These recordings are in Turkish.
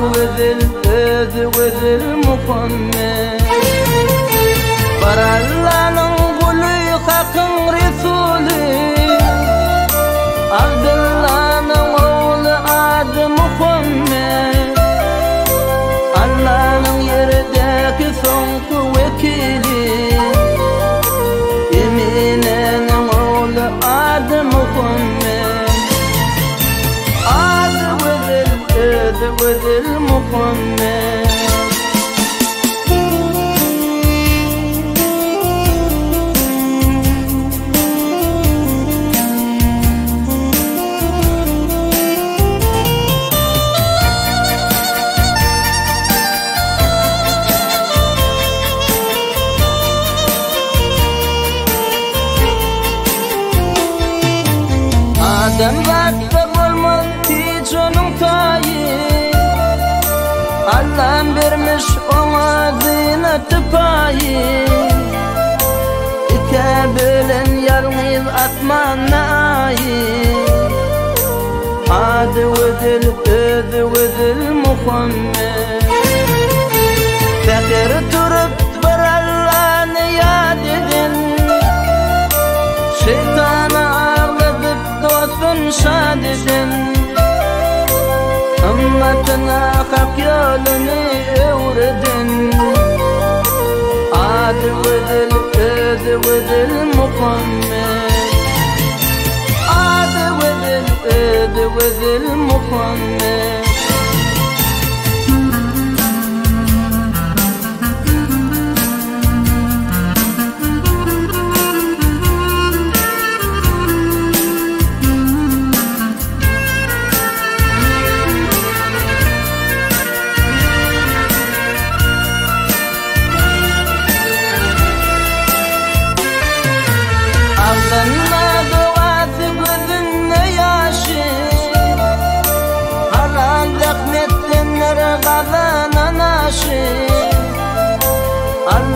with المقمة برالنا نقول خاكم رسولي عبد الله نقول عاد مقمة الله يردك صنق وكيلي يمينا نقول عاد مقمة with المقمة آدم بكتر المنتي جنم تايي Allah'ım vermiş ona zinet payı İke bölen yalnız atmana ayı Adı vedil, ödü vedil Muhammed Fakir durup bir Allah'ını yad edin Şeytanı ağladıp dostun şad edin Ümmetine hak yolunu öğredin Adı vedil Muhammed Adı vedil Muhammed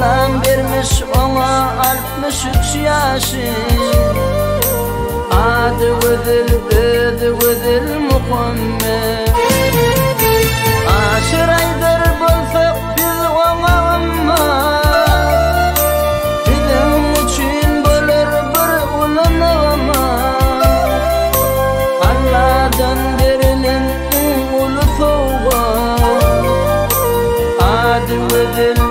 Allah'ım vermiş ona 63 yaşı Adı vedil Muhammed Aşır aydır bulsak biz ona amma Bizim için bölür bir ulun ama Allah'dan verilen ulu soğuk Adı vedil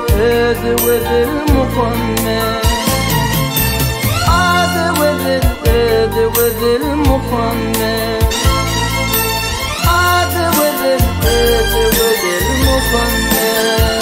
Muhammed Adı vedil Muhammed Adı vedil Muhammed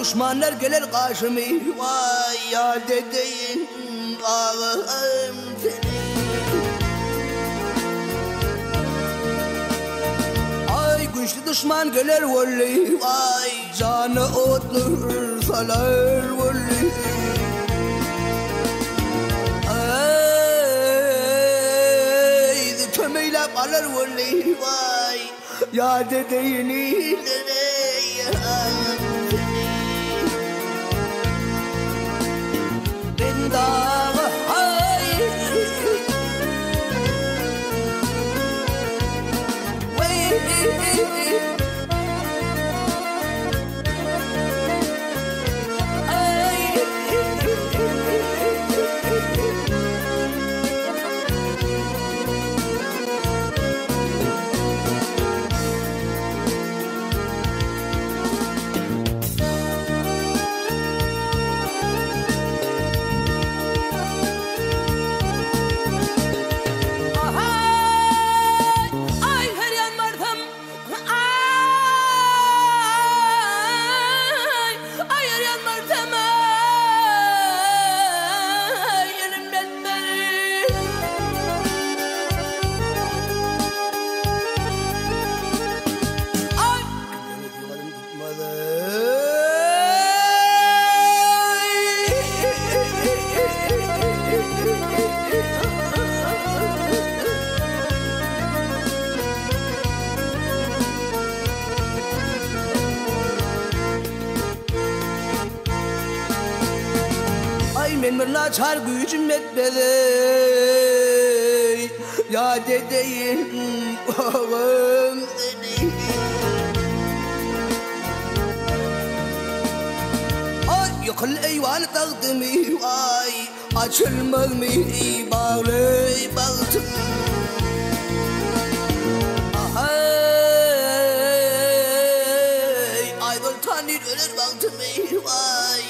Düşmanlar gelir karşıma Vay ya dedeyin ağım seni Ay güçlü düşman gelir vallahi Vay canı otur salar vallahi Ay kömeyle alır vallahi Vay ya dedeyin Men bir laçar gücüm etmedi. Ya dedeyim oğlum dedeyim. Ay yıkıl eyvanı taktımı ay açılmaz mı bağlı baktım. Aydol tanır ölür baktım ay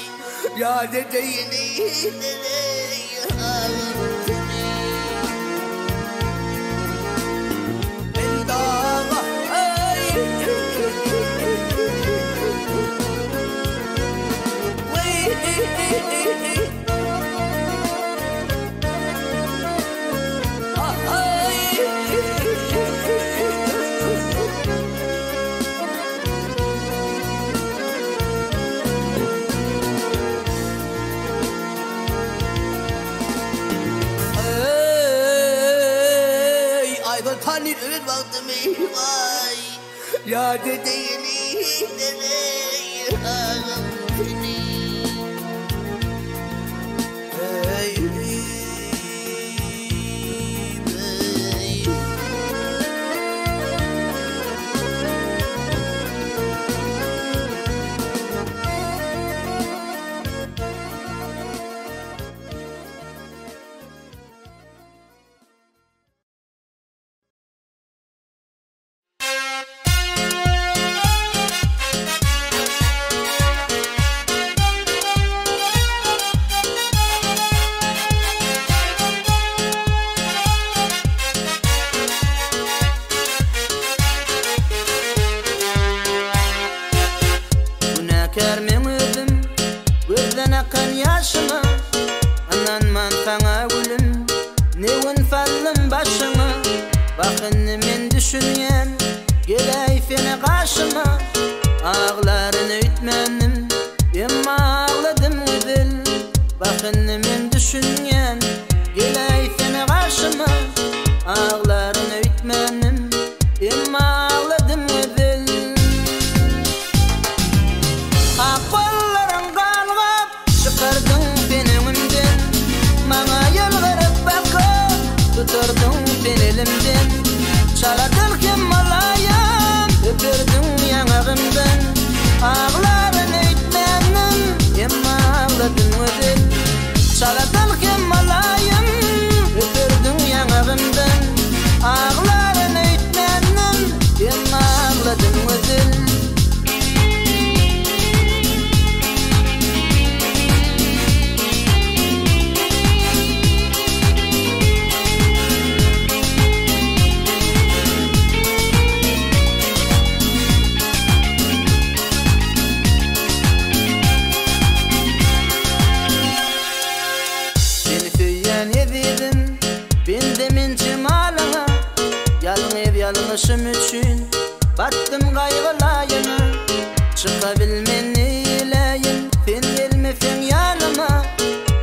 ya dedeyim dedeyim. Tanrı ölür baktım ay ya dedeyim dedeyim Kermem öldüm, gözden akan yaşıma. Ananman sana gülüm, nevin fallim başıma. Bakın men düşünyen, geley fene karşıma. Ağlarını ütmenim, emma ağladım ödül. Bakın men düşünyen, geley fene karşıma. Ağlarını ütmenim, emma ağladım ödül. Kollarım kalgıp çıkardın benimimden. Bana yalvarıp bakıp tuturdun ben elimden. Çaladın kim olayım öpürdün yanağımdan. Ağlarını ütmenim emma ağladın ödül. Çaladın kim olayım öpürdün yanağımdan. Ağlarını ütmenim emma ağladın ödül. Yanlışım için battım kaygılayına. Çıkabilmen eyleyim fen gelme fen yanıma.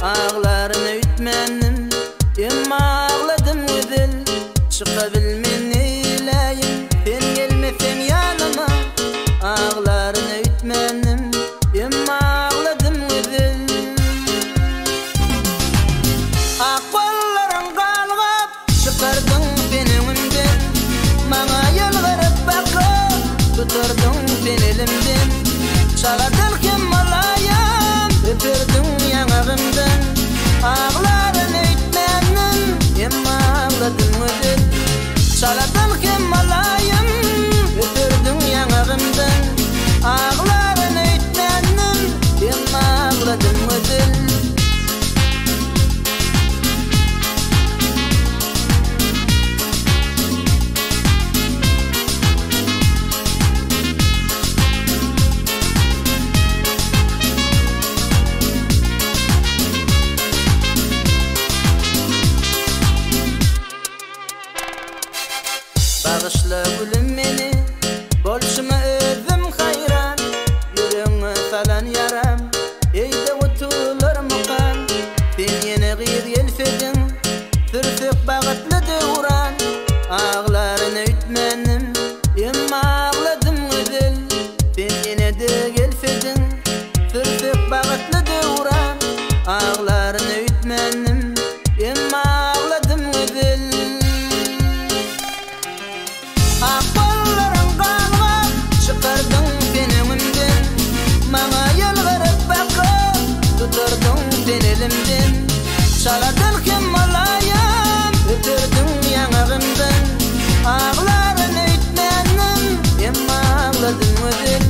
Ağlarını ütmenim emma ağladım ödül. Çıkabilmen eyleyim fen gelme fen yanıma. Ağlarını ütmenim emma ağladım ödül. Kollarım kalgıp çıkardın benimimden. Bana yalvarıp bakıp tuturdun ben elimden. Çaladın kim olayım öpürdün yanağımdan. Ağlarını ütmenim emma ağladın ödül. Çaladın kim olayım öpürdün yanağımdan. Ağlarını ütmenim emma ağladın ödül. etmenim emma ağladım ödül. Akballarım kanıma çıkardın benimimden, bana yalvarıp bakıp tuturdun sen elimden. Çaladın kim olayım, ötürdün yanağımdan. Ağlarım etmenim emma ağladım ödül.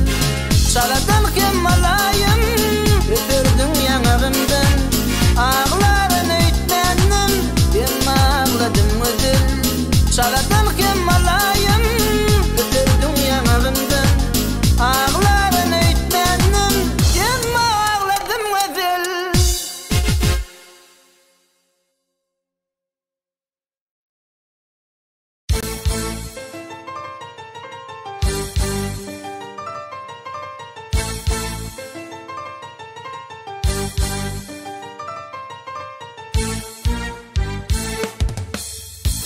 Çaladın kim olayım, ötürdün yanağımdan. Ağlarım etmenim emma ağladım ödül. Çaladın kim olayım, ötürdün yanağımdan. Ağlarım etmenim emma ağladım ödül.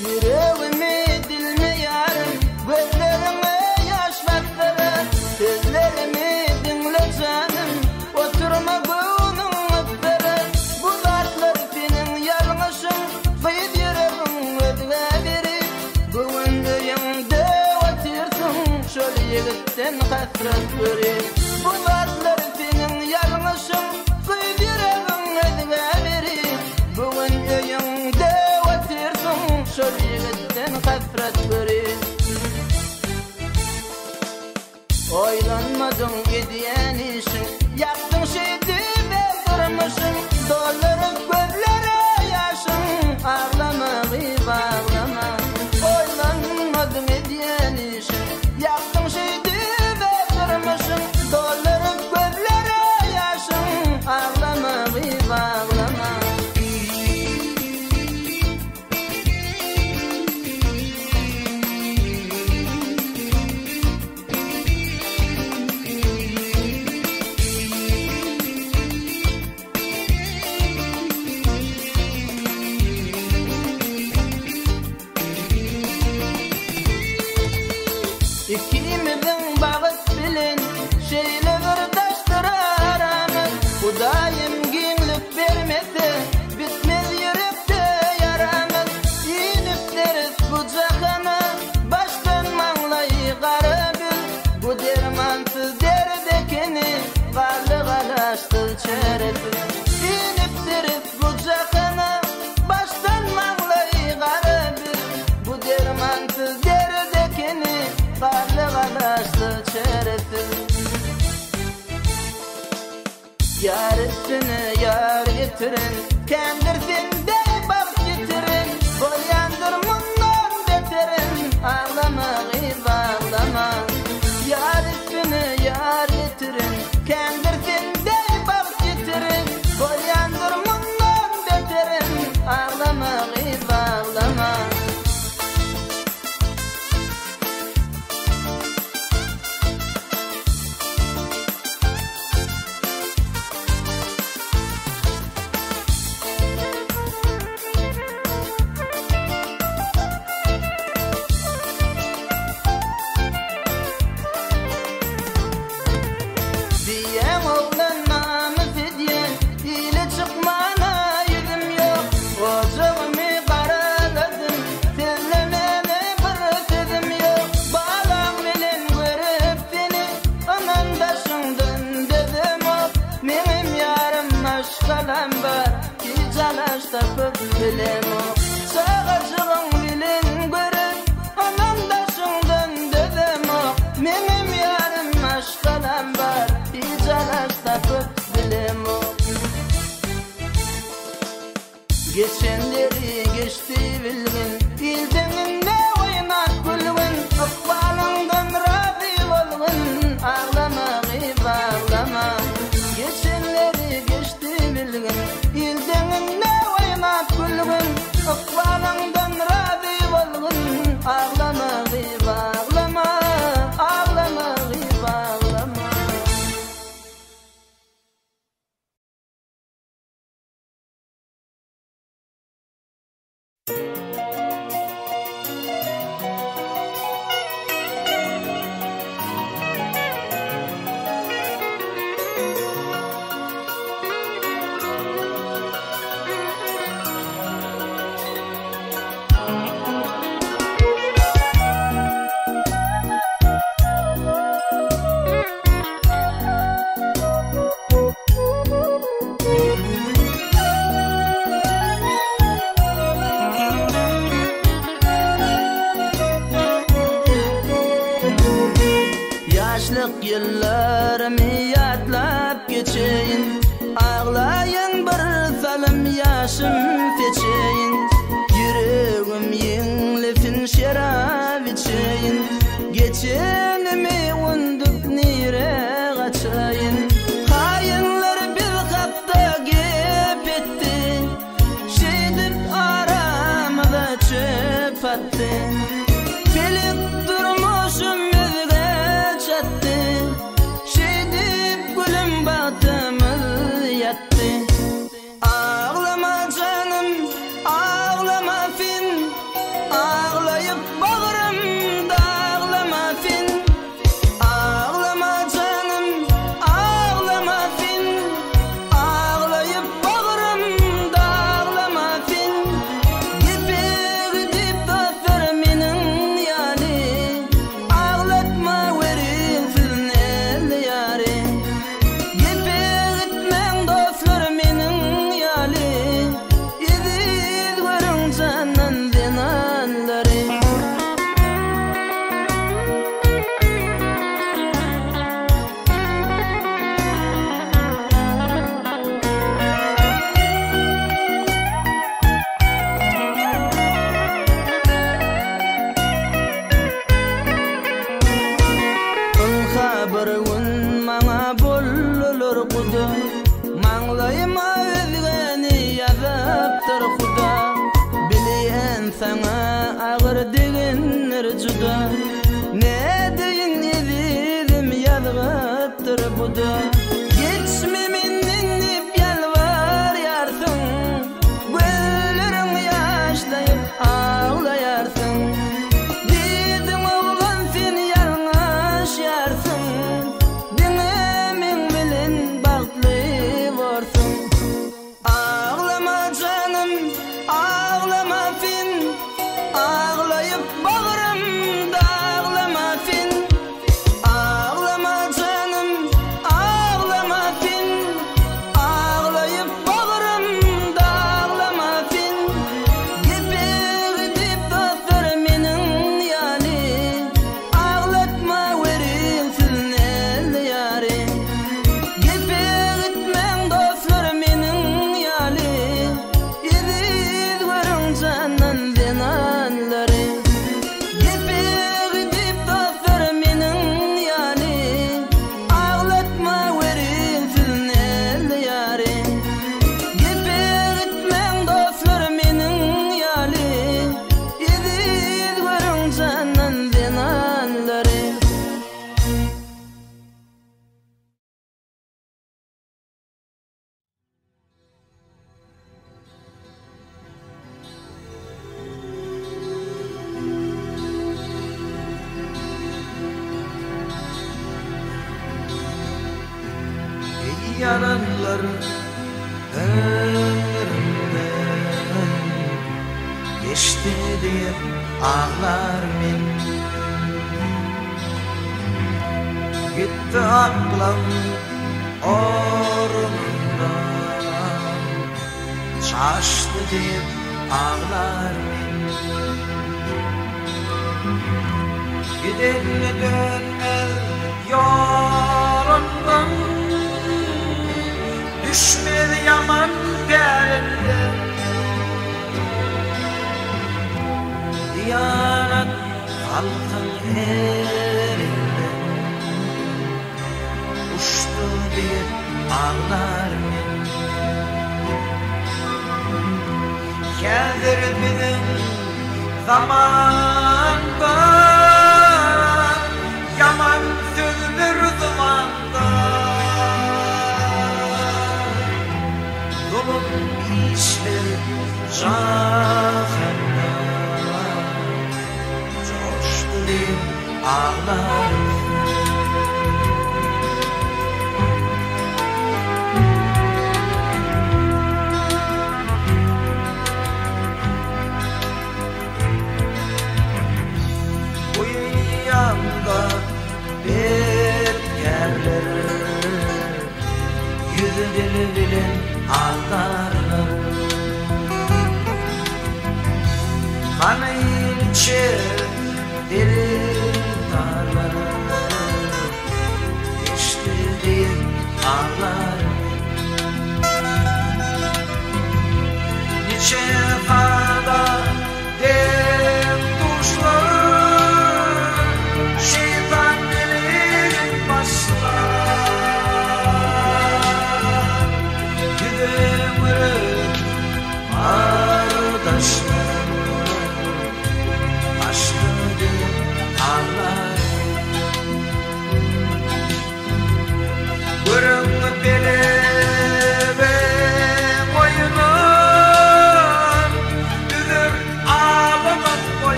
Yüreğimi dilme yarım, gözlerime yaş baktırır. Sözlerimi dinle canım, oturma gönlüm öptürür. Bu dertler senin yanlışın, kıyıp yüreğim ödüve verir. Bugün öğümde otursun, şöyle yigitten hasret verir. Bu dertler senin yanlışın, kıyıp yüreğim ödüve verir. Bugün öğümde otursun, şöyle yigitten hasret verir. Oylanmadın ediyen işin, yaptın şeydi bezdirmişsin. Doldurup gözlere yaşın, ağlama gıyb ağlama. Oylanmadın ediyen işin, yaptın şeydi bezdirmişsin. Doldurup gözlere yaşın, ağlama gıyb ağlama. İkimizin bağıt bilin, şeyle gırdaştır aramız. Hudayim genlik vermedi, bitmez yürekte yaramız. İnip deriz bu cahana, baştan mağlayı garabül. Bu dermansız derdekini, garlı galaştı çerebül. İnip deriz bu cahana, baştan mağlayı garabül. Bu dermansız derdekini, garlı galaştı çerebül. Yar üstüne yar getirin, kendirsin de bak getirin. Boyandır bundan beterin, ağlama gıyb ağlama. Yar üstüne yar getirin, kendirsin de bak getirin. Boyandır bundan beterin, ağlama gıyb ağlama. Diyen oğlan namus ediyen, ile çıkmana yüzüm yok. Ocağımı karaladım, sevlemene bir sözüm yok. Bağlam bilen görüp seni, anan başımdan dedim o. Benim yarım aşkalam var, hiç alaş tapıp bilem o. Sağacığım bilen görüp, anan başımdan dedim o. Benim yarım aşkalam var, hiç alaş tapıp bilem o. Geçenleri geçti bilgin, ildeninde oynak gülgün. Akbalından razı olgun, ağlama gıyb ağlama. Geçenleri geçti bilgin, ildeninde oynak gülgün. Akbalından razı olgun, ağlama gıyb ağlama. Ağlama gıyb ağlama. ağlam yaşım feçeyin, yüreğim yenlefin şerab içeyin, geçenimi undup nire kaçayın. Hayınlar bir kapta gep etti, şeydip aramada çöp attı. Felek durmuşum yüzge çattı, şeydip gülüm batımız yattı. Ağlama canım, ağlama fin, ağlayıp bağrımda ağlama fin. Ağlama canım, ağlama fin, ağlayıp bağrımda ağlama fin. Gepek dip dostlar menin yani, ağlatma verin filnel yari. Gepek etmen dostlar menin yani, izid görün canan zinanları. Haberun mana bollulur kuda, manglayıma özgeni yazaptır kuda. Bileyen sana ağır degenler juda, ne deyin ezidim yazgıptır buda. Geçmemin inip yalvar yarsın, güllerin yaşlayıp ağlayarsın. Dedim oğlan sen yanlış yarsın, denemin bilen baktlı varsın. Ağlama canım, ağlama fin, ağlayıp bağrımda ağlama fin. Ağlama canım, ağlama fin, ağlayıp bağrımda ağlama fin. Gepek dip dostlar menin yani, ağlatma verin filnel yari. Gepek etmen dostlar menin yani, izid görün canan zinanları. Gepek dip dostlar menin yani, ağlatma verin filnel yari. Gepek etmen dostlar menin yani, izid görün canan zinanları. Ey yaranlar ömrümden geçti diye ağlar men. Gitti aklım orundan, şaştı diye ağlar men. Gidenle dönmez yolundan, düşmedi yaman derinde. Diyanat halkın elinde, uçtu diye ağlar men. Geldir bizim zamanda, yaman sözdür zamanda. Zulüm işler cahanda, coştu diye ağlar. Bu yanda betkerler, yüzü dili bilen ağlarlar. Kanı içer deli darlar,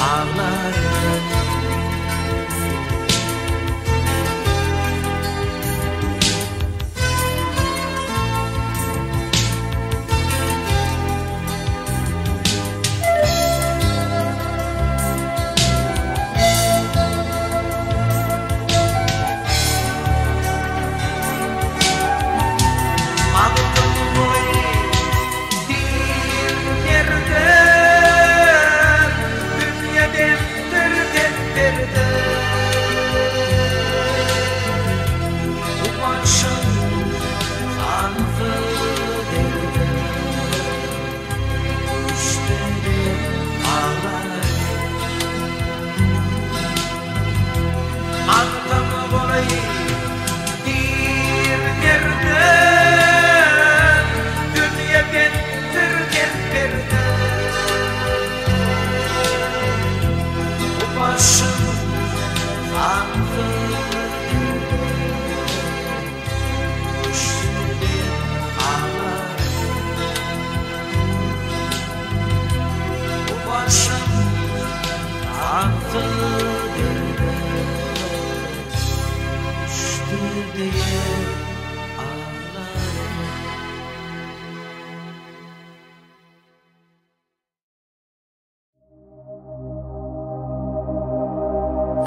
ağlarım.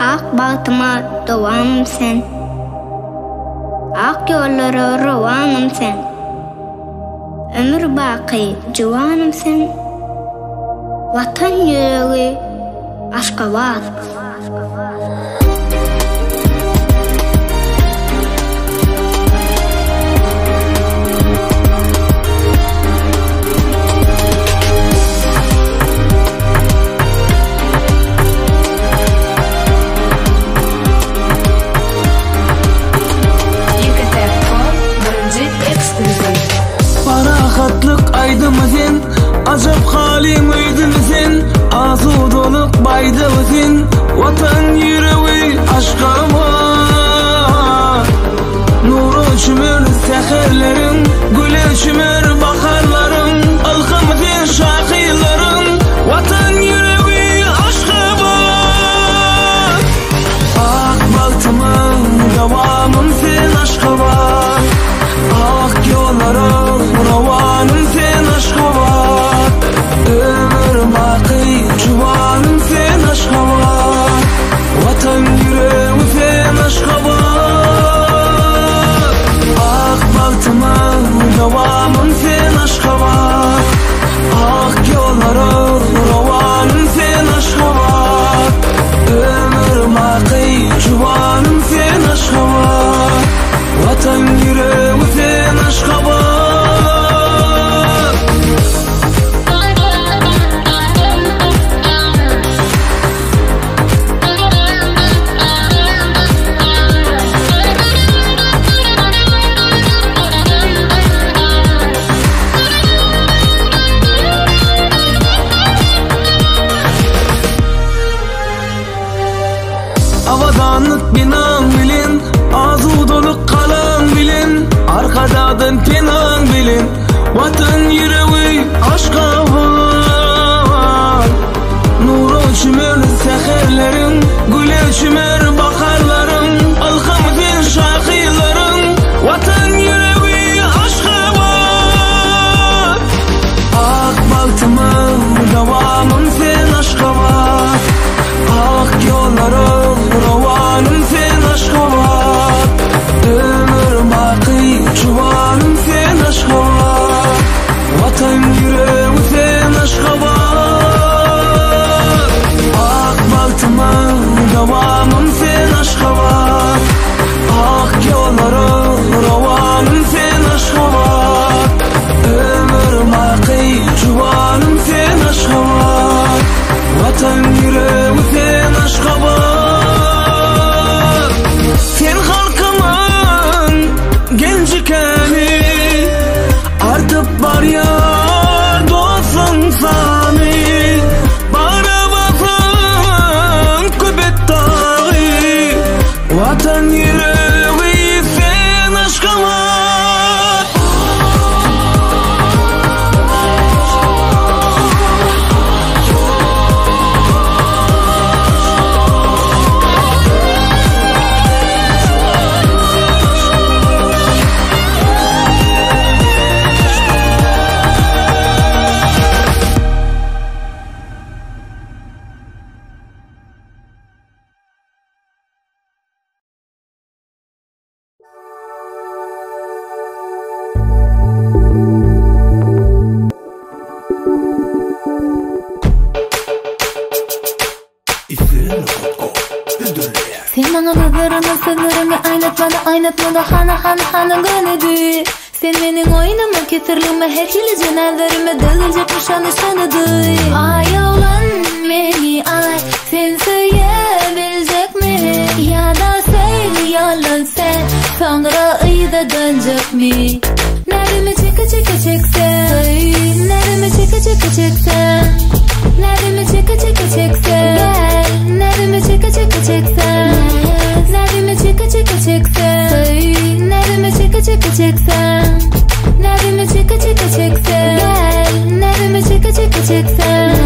Ak bağıtıma doğanım sen, ak yollara rovanım sen, ömür baqi civanım sen, vatan yüreği aşka var. Parahatlık aydımızın, acap halim öydümüzün, azu doluk baydımızın, vatan yüreği aşka var. Nuru çümür seherlerin, gülü çümür baharların, ılgımızın şakirlerin, vatan yüreği aşka var. Ak baltımın devamın sen aşka var. Ak yollara rovanım sen aşka var. Ömür baqi civanım sen aşka var. Vatan yüreği sen aşka var. Ak baltıma devamım sen aşka var. Ak yollara rovanım sen aşka var. Ömür baqi civanım sen aşka var. Vatan yüreği sen aşka var. Avadanlık binan bilin, azu doluk kalan bilin, arkadadan penan bilin, vatan yüreği aşka var. Nuru çümür seherlerin, gülü çümür baharların, ılgımızın şakirlerin, vatan yüreği aşka var. Ak baltımın devamın sen aşka var. Ak yollara rovanım sen aşka var. Ömür baqi civanım sen aşka var. Vatan yüreği sen aşka var. Ak baltıma devamı Sen bana nazarını sınırımı aynatmada hana gönüdü. Sen benim oyunumu ketirlime her hili cenazlarıma dağılacakmış anışanıdı. Ay oğlan beni ay sen söyleyebilecek mi? Ya da söyle yalan sen sonra ıyda dönecek mi? Neremi çeksen neremi çeksen neremi çeksen gel neremi çeksen neremi çeksen neremi çeksen neremi çeksen gel neremi çeksen.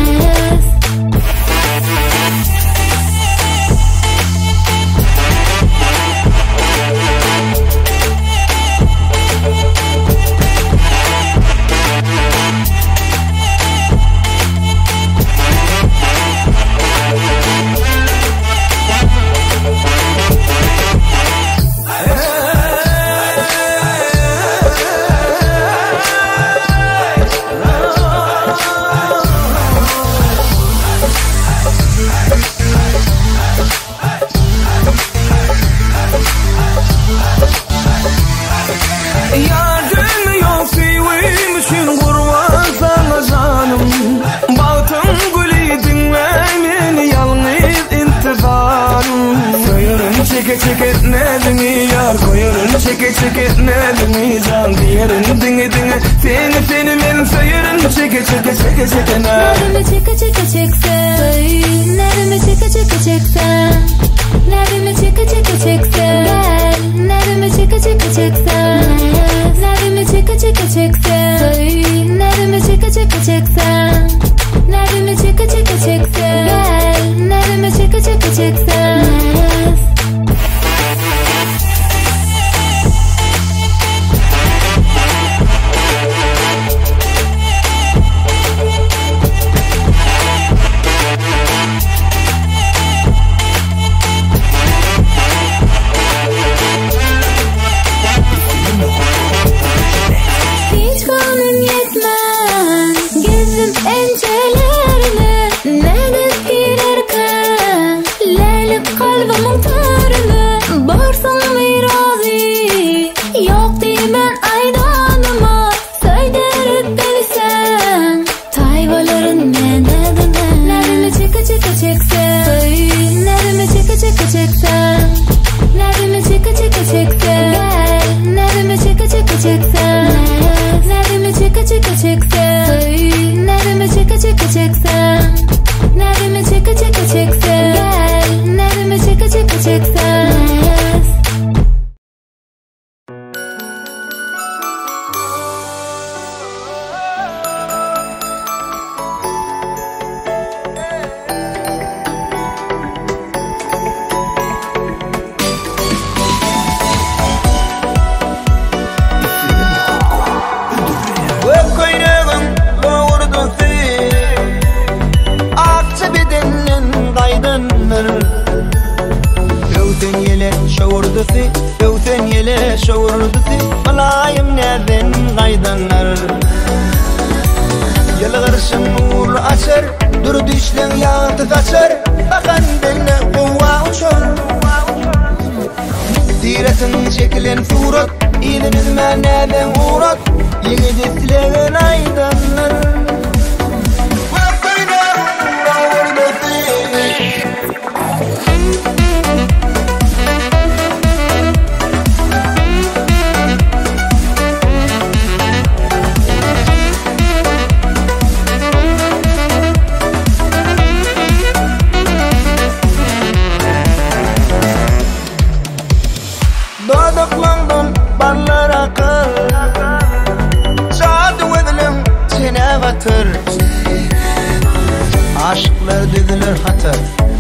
Çeket nedeni yar koyarın çeket nedeni can diyerin dinge seni men sayarın çeket ne neremi çeksen neremi çeksen neremi çeksen gel neremi çeksen neremi çeksen neremi çeksen neremi çeksen gel neremi çeksen.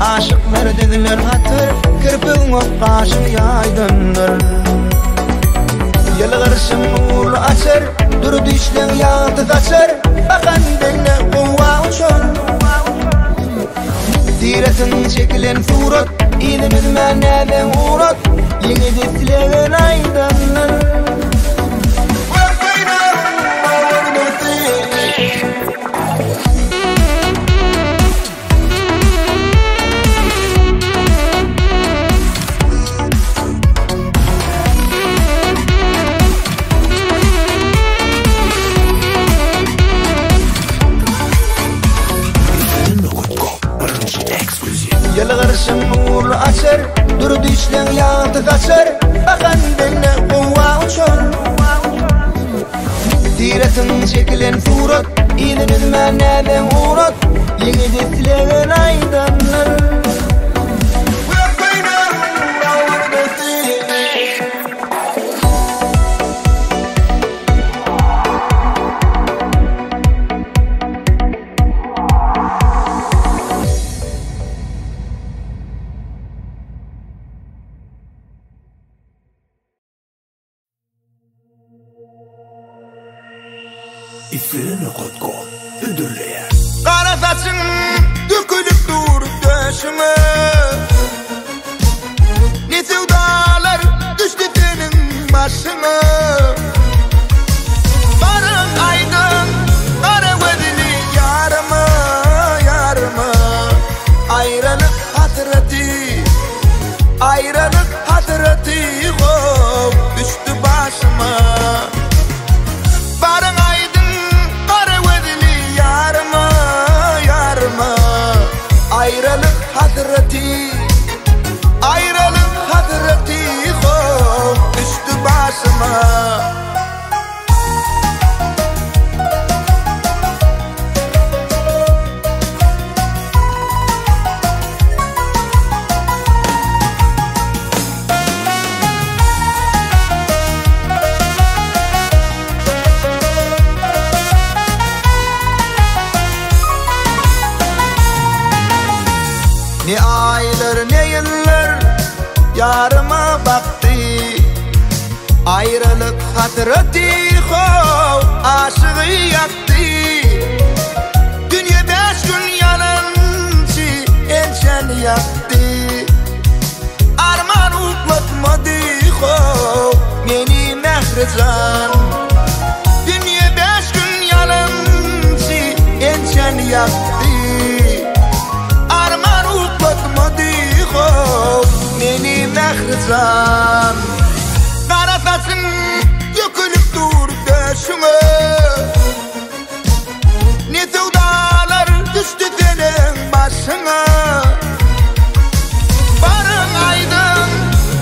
Aşıklar dediler hatır Kırpın o kaşı yaydındır Yılgırsın uğurlu açır Dur düştün yağdı kaçır Bakan dinle kuva uçur Diretin çekilen surat İlimiz meneden uğrat Yeni dizlerin aydındır Yılgırsın uğur açar, durdu işlen yağdı kaçar. Bakan benne kuva uçar. Diretin çekilen surat, İyinin mənəben uğrat. Yeni destilen aydanlar. İslerini kot ödürleyen Kara saçın dökülüp dur döşüme. Ne sevdalar düştü senin başına. Barın aydın kara gözlü yarıma yarıma. Ayrılık hasreti ayrılık hasreti hop düştü başıma. Barın aydın kara gözlü yarıma yarıma. Ayrılık hasreti hop düştü başıma. Ne aylar ne yıllar yarıma baktı. Ayrılık hasreti hop aşığı yaktı. Dünya 5 gün yanınca enşen yaktı. Arman utlatmadı hop beni mehrecan. Dünya 5 gün yanınca enşen yaktı. Arman utlatmadı hop beni mehrecan. Kara saçın dökülüp dur döşüme. Ne sevdalar düştü senin başına. Barın aydın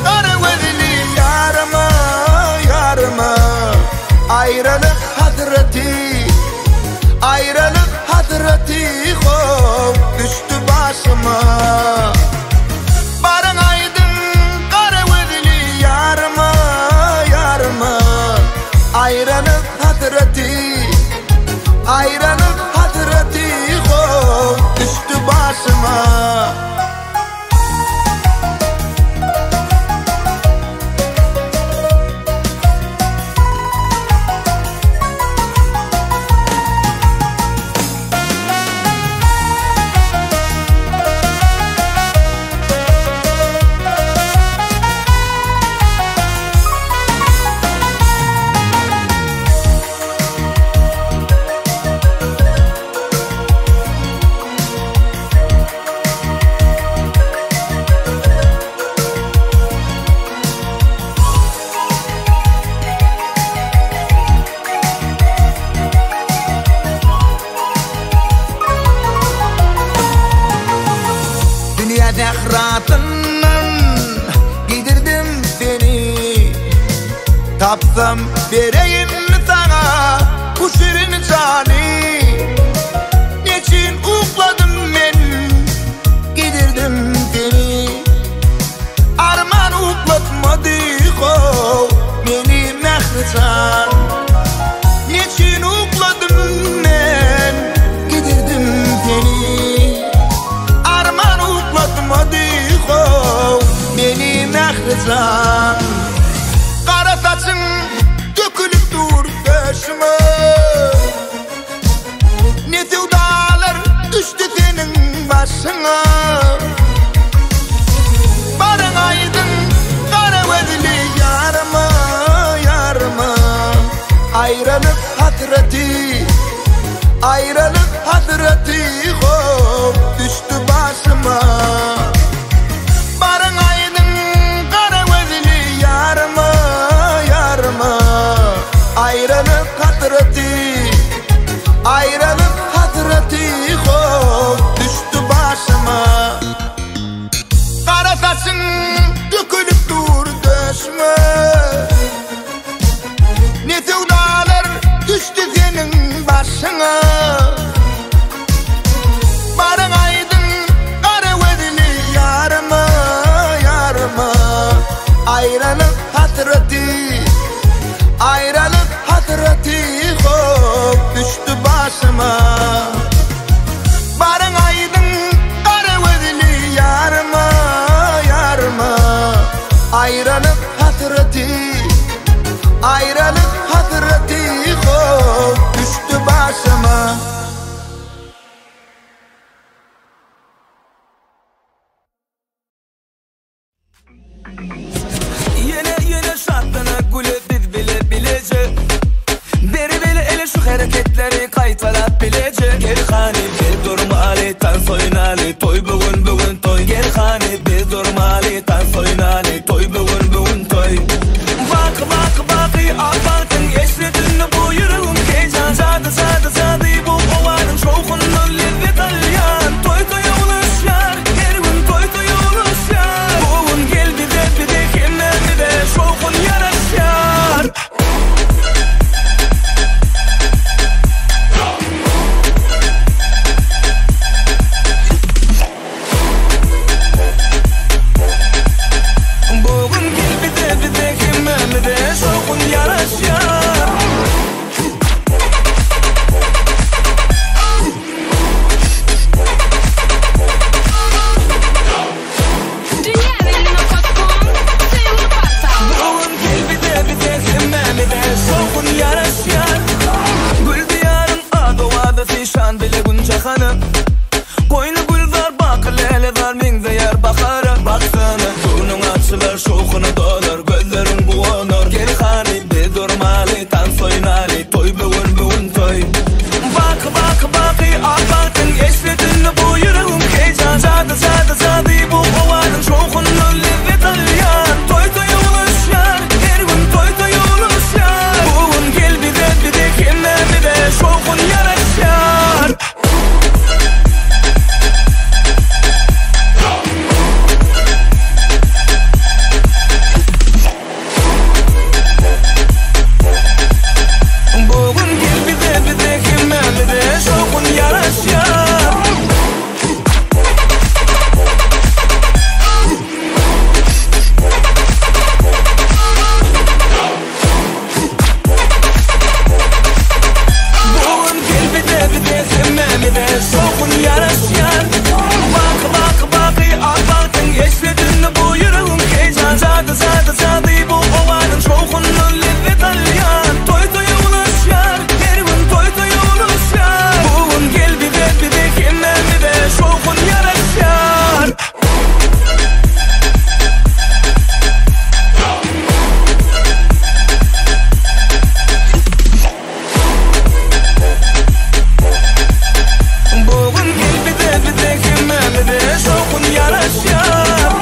kara gözlü yarıma yarıma. Ayrılık hasreti hop düştü başıma. Barın aydın kara gözlü yarıma yarıma. Ayrılık hasreti hop düştü başıma. Dünya zehratından gidirdim seni. Tapsam vereyim sana bu şirin cani. Niçin ukladım ben gidirdim seni. Arman uklatmadı hop beni mehrecan. Niçin ukladım ben gidirdim seni. Arman uklatmadı hop beni mehrecan. Kara saçın dökülüp dur döşüme. Ne sevdalar düştü senin başına. Barın aydın kara gözlü yarıma yarıma. Ayrılık hasreti hop düştü başıma. Barın aydın kara gözlü yarıma yarıma. Ayrılık hasreti hop düştü başıma. Ayrılık hatırati, ayrılık hatırati hop düştü başıma. Barın aydın kara gözlü yarıma, yarıma. Ayrılık hatırati, ayrılık hatırati hop düştü başıma. Yine şartlarına gülüp biz bilecek. Beri ele şu hareketleri kaytalap bilecek. Geri hani biz durmalı tan soynalı. Toy bugün toy. Geri hani biz durmalı tan soynalı. Toy bugün toy. Bak bakın esredin bu yüreğim heyecan. Zadı bu ovanın şokunun lezzet alyan. Toy oluşlar, her gün toy oluşlar. Bugün gel bir de kimler bir de şokun yaraşar. Bugün gel bir de kimler bir de şokun yaraşar. Gül diyarın adı vadı fişan bile günce hanım. Koynu gül var bakıl ele var min zeyar bakarım. Baksana bunun açılar şokunu dolar. Gözlerin buğanır geri hani bir durmalı tan soynalı. Toy bugün toy. Bak bakın esredin bu yüreğim heyecan. Zadı bu ovanın şokunun lezzet alyan. Toy oluşlar, her gün toy oluşlar. Bugün gel bir de kimler bir de şokun yaraşar. Bugün gel bir de kimler bir de şokun yaraşar. Bugün gel bir de kimler bir de şokun yaraşar. Bakın esredin bu yüreğim heyecan. Zadı bu ovanın şokunun lezzet alyan. Toy oluşlar, her gün toy oluşlar. Bugün gel bir de kimler bir de şokun yaraşar. Bugün gel bir de kimler bir de şokun yaraşar.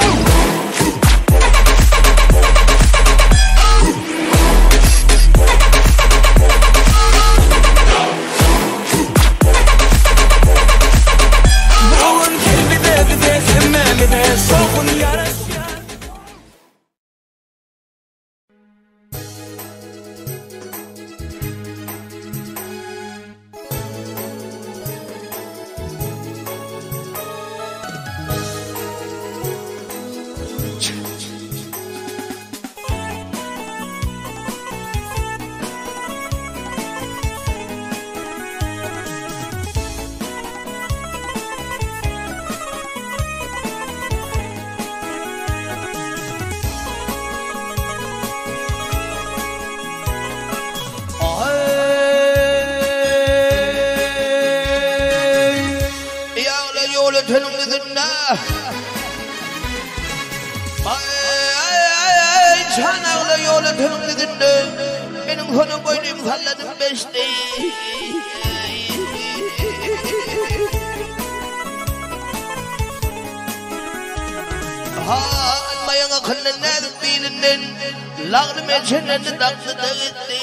Bugün gel bir de kimler bir de şokun yaraşar. Çanağla yola tümlüdünde benim konu boynum salladım beşte. Mayana kılından bilinden lağlı meçhenden daklı da gitti.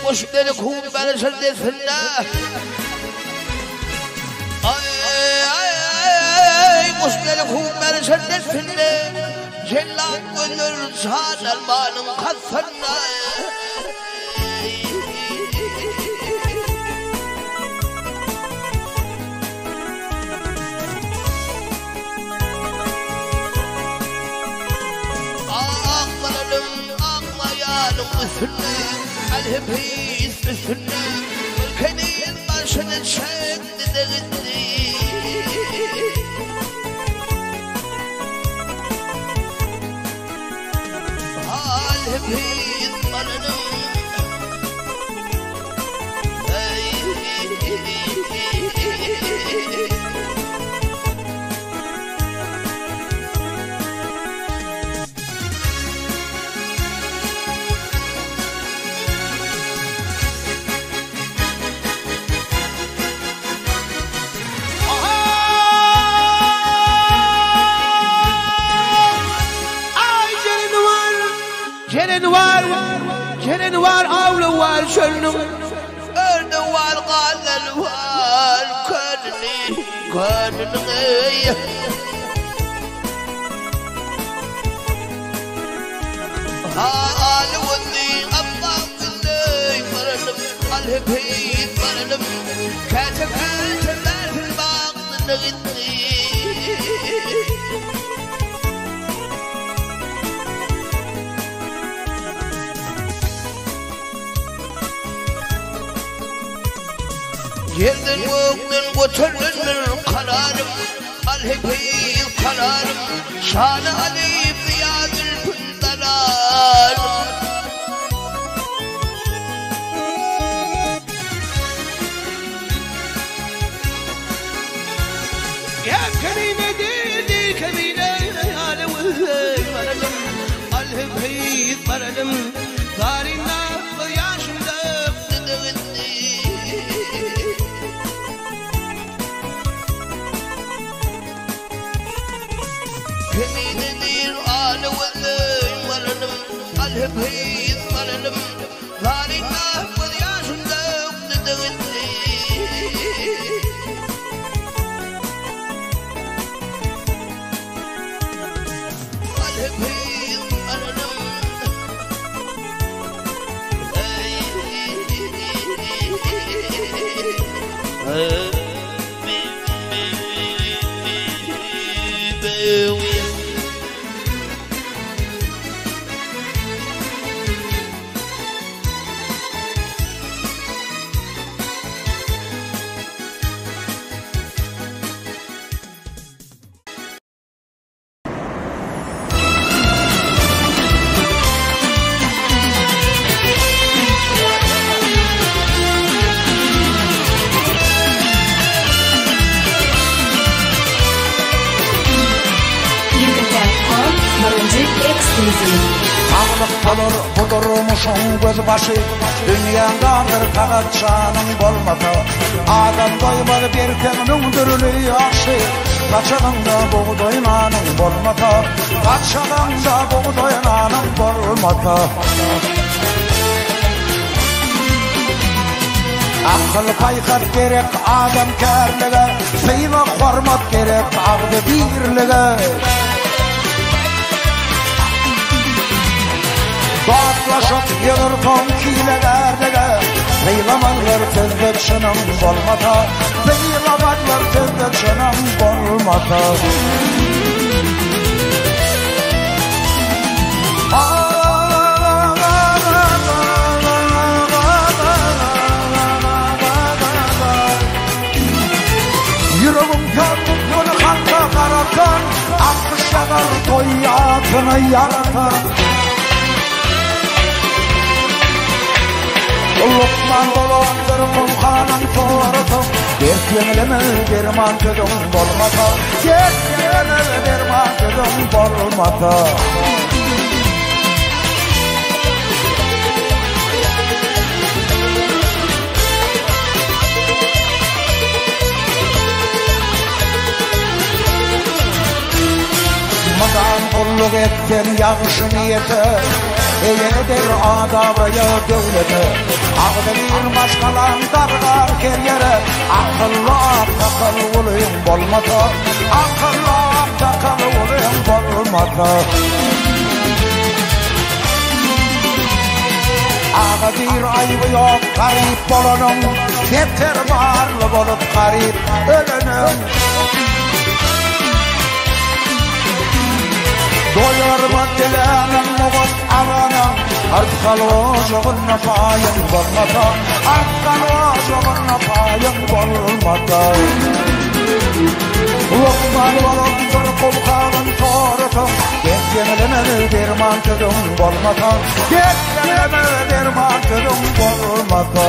Boşlukları kum bana sözlesinler. Boşlukları kum bana sendesinde cellat gönül şan almanın kasırına Ağlarım ağlayanım üstüne Alhepis üstüne Ülkenin başını çekti de gitti Alhepis balanım Gelin var, avlu var, şönüm Örde var, gazel var Kanını Hâli vâzi Abbaq'ın Baranım Alhepeyt baranım Kâtefel Tevler Baq'ın gitti Yerden gökten götürülür kararım Alhepeyt kararım Şanı aleyh ziyadül pındararım Ya kerime dedi kemine alevey baranım Alhepeyt baranım Zarina yaşımda Keminedir alevey baranım Alhepeyt baranım Zarina yaşımda Ağlık olur budurmuşun göz başı Dünyandandır fakat canın bolmadı Adam doymadı bir teminin dürülü yaşı Kaçanında buğdaymanın bolmadı Kaçanında buğdaymanın bolmadı Akıl kaykat gerek adam kärlige Seyva hormat gerek ağdı birlige Batlaşıp yığır konkiyle derdege Seylamanlar tezbek şınım bolmata Seylamanlar tezbek şınım bolmata Yüreğim kalbim bunu kanka karatan Akış yakar koyatını yaratan Lokman dolandır kumkanan tortum Gertlenileme derman tüdüm bolmata Gertlenileme derman tüdüm bolmata Madan kulluk etken yağışı niyeti Eğenedir adabıya devleti Ağdırır başkalan dargar keryere Akıllı aptakal olayım bolmata Akıllı aptakal olayım bolmasa. Ağa bir aybı yok garip bolanın, yeter varlı bolup garip ölenin. Doyarma dilenin muğuz ağanın, artkalı oğluna payın bolmasa, artkalı oğluna payın bolmasa. Lokman olup bir kolkağın sorutun, Getgemelemeli bir mantığın bolmasa, Getgemelemeli bir mantığın bolmasa.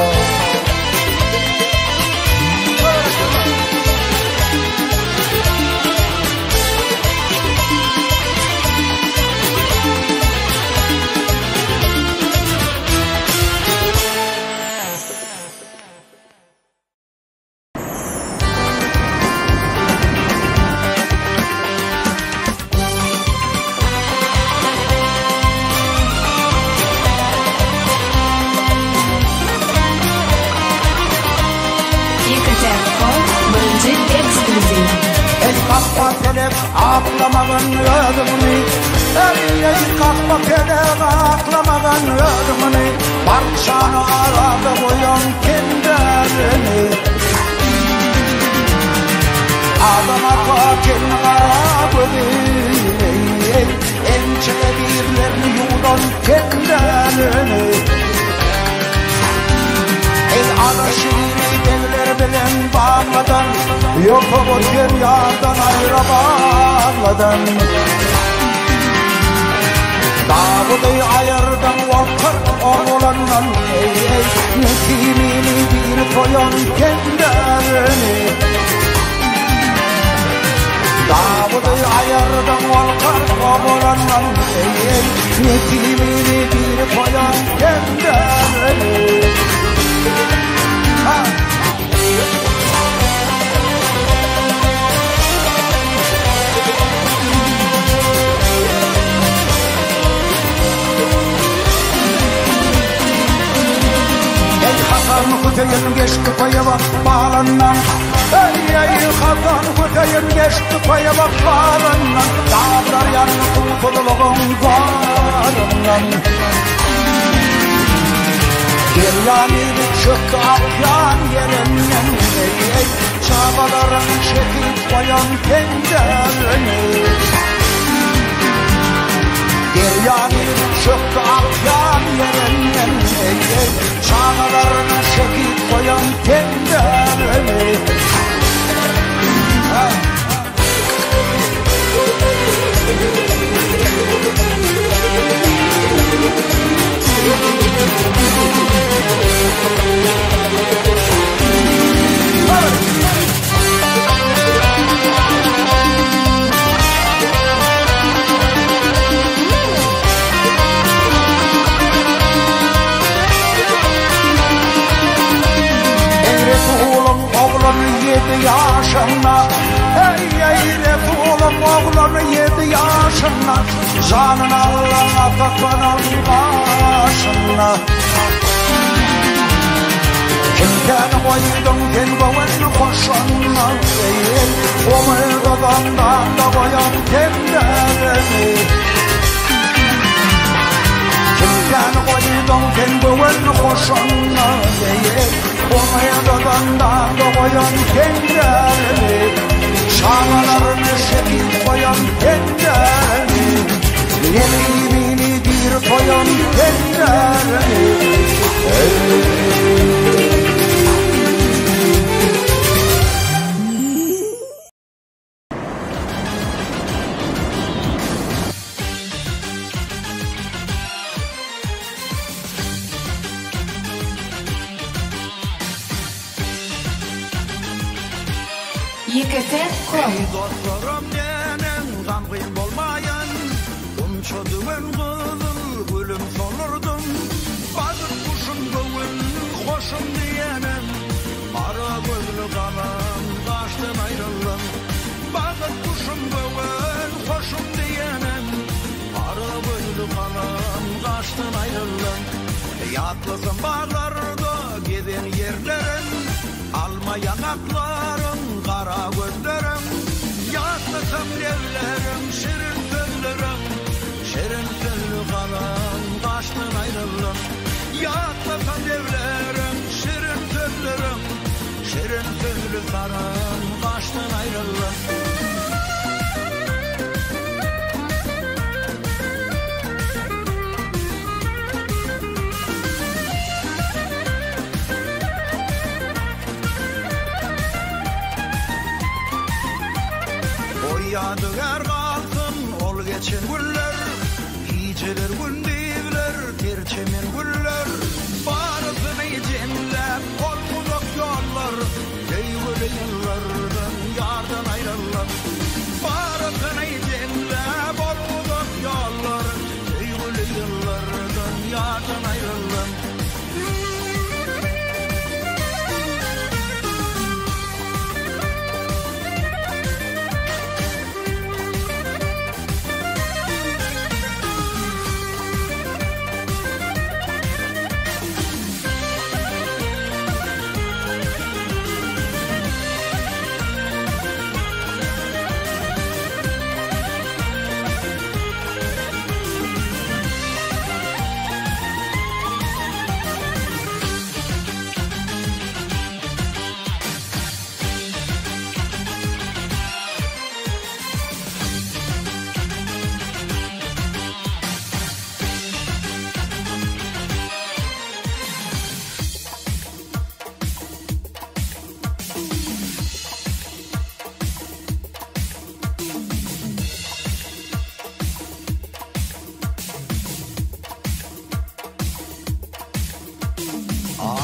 Aklamadan ödümünü, ey kalkma pelek aklamadan ödümünü, parçanı aradı boyan kendilerini. Adana katil aradı, ençele birlerini yudan kendilerini. Ey ana şiiri devler bilen bağladan, yok o dünyadan ayrılamadın. Dağıdı ayırdan vakır oğlandan, Nesimini bir koyan kendilerini. Dağıdı ayırdan vakır oğlandan, Nesimini bir koyan kendilerini. Hasan Hüseyin geçti koya bak bağlanan, ey Hasan Hüseyin geçti koya bak bağlanan, dağlar yanı kurtuluğun varından. Yeryanı çıktı akyan yerinden, çabaların çekip koyan kendilerini. Yeryanı çıktı akyan yerinden, çağlarını çekip koyan kendilerini. Oğlanı 7 yaşında, ey Resulüm oğlanı 7 yaşında, canın Allah'a takmanın başına. Kimden koydun telbavını koşanına, omurgadan da koyan kendilerini. Kimden koydun telbavını koşanına, omurgadan da koyan kendilerini. Şağlarını çekip koyan kendilerini. Yeminini bir koyan kendilerini. YKT.com Dostlarım denen gam kıyım bolmayan, umçadımen kızıl gülüm solurdum. Bazı kuşun gövün hoşum diyenem, ara gözlü kalan kaçtın ayrıldım. Bazı kuşun gövün hoşum diyenem, ara gözlü kalan kaçtın ayrıldım. Yatlısın bağlarda giden yerlerin, alma yanakların, kara gözlerim, yatlısın evlerim, şirin sözlerim. baştan ayrıldım. O yadigar kalsın ol geçen güller, geceler gündüzler terçemen güller, barısını cenlep ol uzak yollar, deygöle yıllardan yardan ayrılır. Barısını cenlep ol uzak yollar, deygöle yıllardan yardan ayrılır.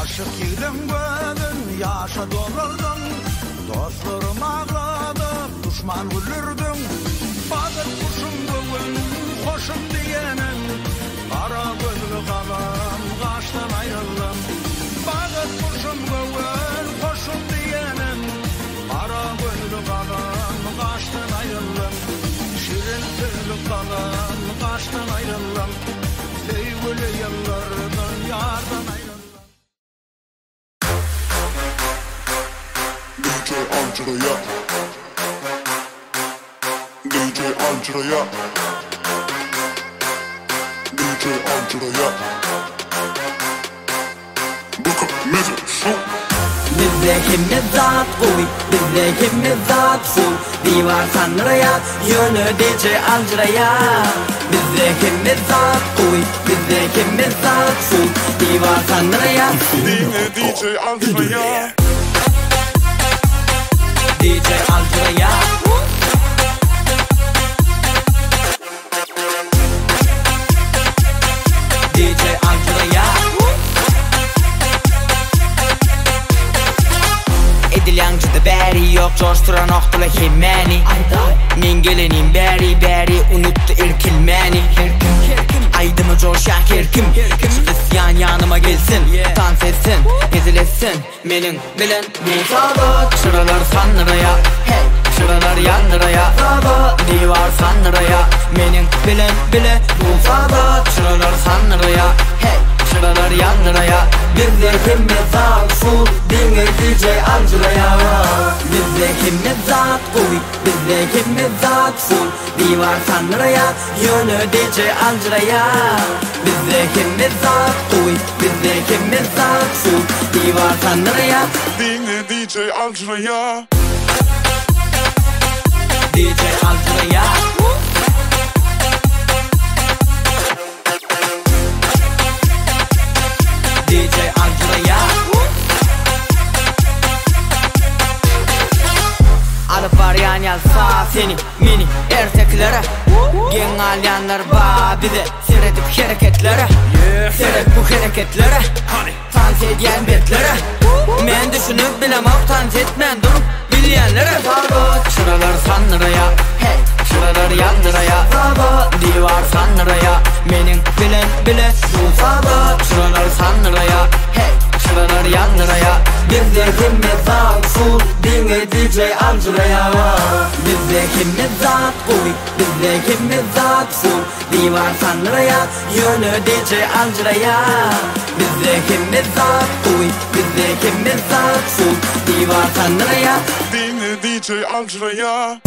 Aşık yiğlenmedin, yaşa doldurdun, dostlarım ağladı, düşman güldürdün. Badır kuşum bugün, hoşum diyenin, kara gözlü kalan, kaçtan ayrıldım. Badır kuşum bugün, hoşum diyenin, kara gözlü kalan, kaçtan ayrıldım. Şirin sözlü kalan, kaçtan ayrıldım. Sevgili yıllardan, yardan ayrıldım. DJ Andrea, DJ Andrea, DJ Andrea. Book up music, show. Bizde kimimiz zat uy, bizde kimimiz zat full. Divar Tanrı'ya, yönü DJ Andrea. Bizde kimimiz zat uy, bizde kimimiz zat full. Divar Tanrı'ya, DJ Andrea. DJ Andrea. DJ Andrea. Edil yancıda beri yok, coşturan oktula himmeni. Men gelenin beri unuttu irkilmeni. Aydımı coşan herkim, isyan yanıma gelsin, dans etsin, gezilesin. Menin bilen bir sağlık, şuralar Tanrı'ya, hey, şuralar Yandıra'ya, divar Tanrı'ya. Menin bilen bu sağlık, şuralar Tanrı'ya, hey, şuralar Yandıra'ya. Bizde kimimiz zat full, dinle DJ Angela'ya. Bizde kimimiz zat uy, bizde kimimiz zat full. Divar Tanrı'ya, yönü DJ Angela'ya. Bizde kimimiz zat uy, bizde kimimiz zat full. Divar Tanrı'ya, Dinle DJ Andrea. DJ Angela'ya. DJ Angela'ya. Alıp var yan yalsa seni mini erteklere. Gen alyanlar ba bize seyredip hareketlere. Seyret bu hareketlere, dans ediyen betlere. Men düşünüp bilemem, dans etmen durup bilyenlere. Şuralar Tanrı'ya, hey, şuralar Yandıra'ya, divar Tanrı'ya. Menin bilen bu sağlık, şuralar Tanrı'ya, hey, şuralar Yandıra'ya. Bizde kimimiz zat full, dinle DJ Angela'ya. Bizde kimimiz zat uy, bizde kimimiz zat full. Divar Tanrı'ya, yönü DJ Angela'ya. Bizde kimimiz zat uy, bizde kimimiz zat full. Divar Tanrı'ya. Dinle DJ Andrea.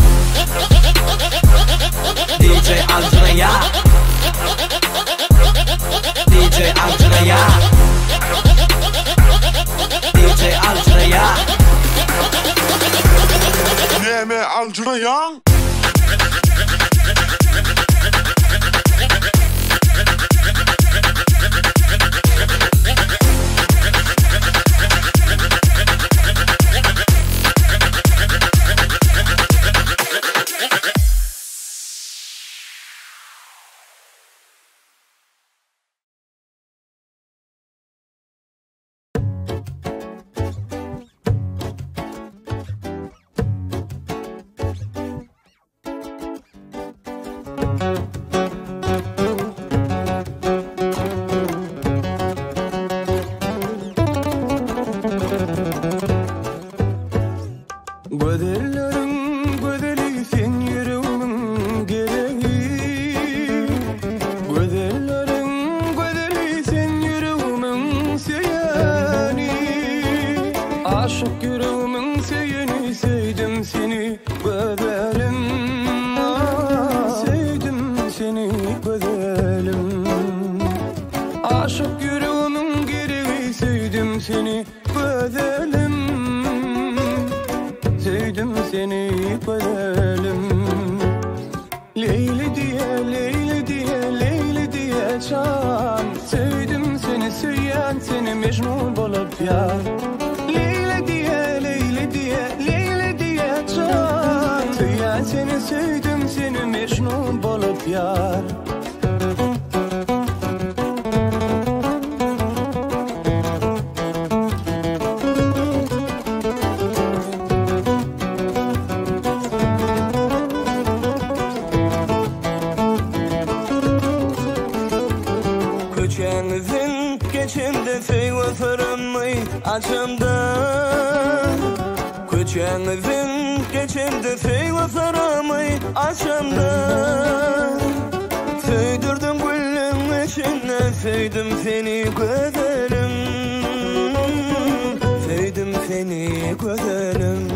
DJ Andrea. DJ Andrea. DJ Andrea. Neme alçırayan? Aşık yüreğimin seyini sevdim seni güzelim. Sevdim seni güzelim. Aşık yüreğimin gereği sevdim seni güzelim. Sevdim seni güzelim. Leyli diye, Leyli diye, Leyli diye can. Sevdim seni, söyleyen seni Mecnun bulup yar. Leyli diye, Leyli diye, Leyli diye can. Söyleyen seni, sevdim seni Mecnun bulup yar. Köçenizin geçimde feyvasarımı açımda. Köçenizin geçimde feyvasarımı açımda. Söydürdüm gülün içine, sevdim seni güzelim. Sevdim seni güzelim.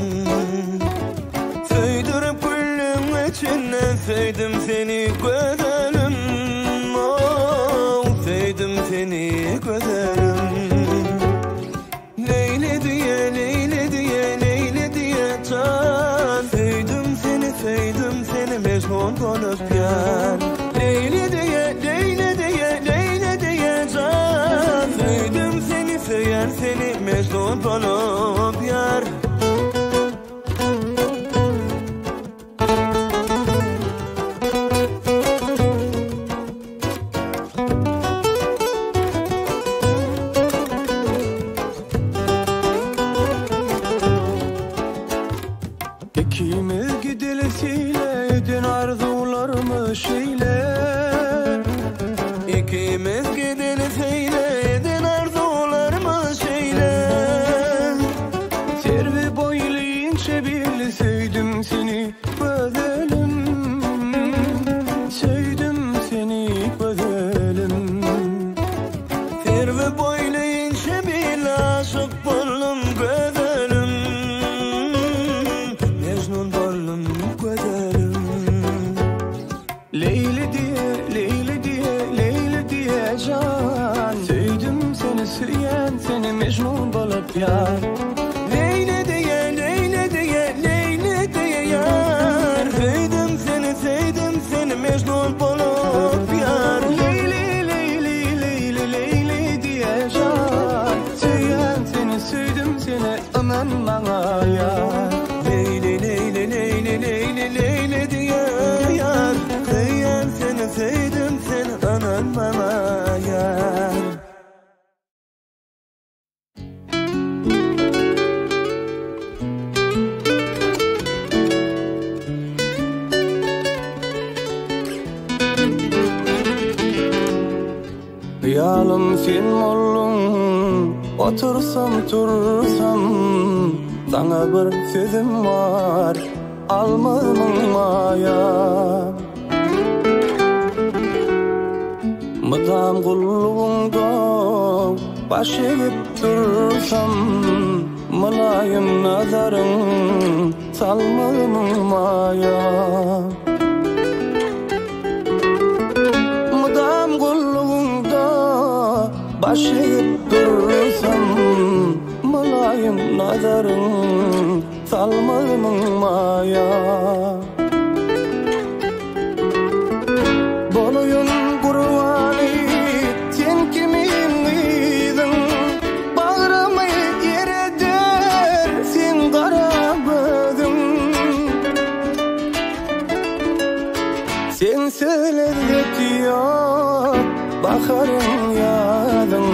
Söydürüp gülün içine, sevdim seni güzelim. Sevdim seni güzelim. Leyli diye, Leyli diye, Leyli diye can. Sevdim seni Mecnun bulup yar. Leyli diye, Leyli diye, Leyli diye can. Sevdim seni, söyleyen seni Mecnun bulup yar. İkimiz gidilesiyle edin arzularımı şeyle. İkimiz gidilesiyle edin arzularımı şeyle. Servi boylayın çebilli, sevdim seni güzelim. Sevdim seni güzelim. Servi boylayın çebilli, aşık buldum güzelim. Mecnun buldum güzelim. Leyli diye, Leyli diye, Leyli diye can. Sevdim seni, söyleyen seni Mecnun bulup yar. Leyli diye, Leyli diye, Leyli diye yar. Sevdim seni Mecnun bulup yar. Leyli, Leyli, Leyli, Leyli diye can. Söyleyen seni, sevdim seni aman bana yar. Leyli, Leyli, Leyli, Leyli, Leyli diye yar. Söyleyen seni, sevdim seni anan bana yar. Yalım sen oldun, otursam tursam. Sana bir sözüm var, almamın maya. Mıdam kulluğunda baş egip dursam. Mılayım nazarın, salmamın maya. Mıdam kulluğunda baş egip dursam. Mılayım nazarın, salmalımın maya. Boluyun kurvani sen kiminliydin, bağrımı yereder sen kara gözüm. Sen söyledi yok bakarım yadın,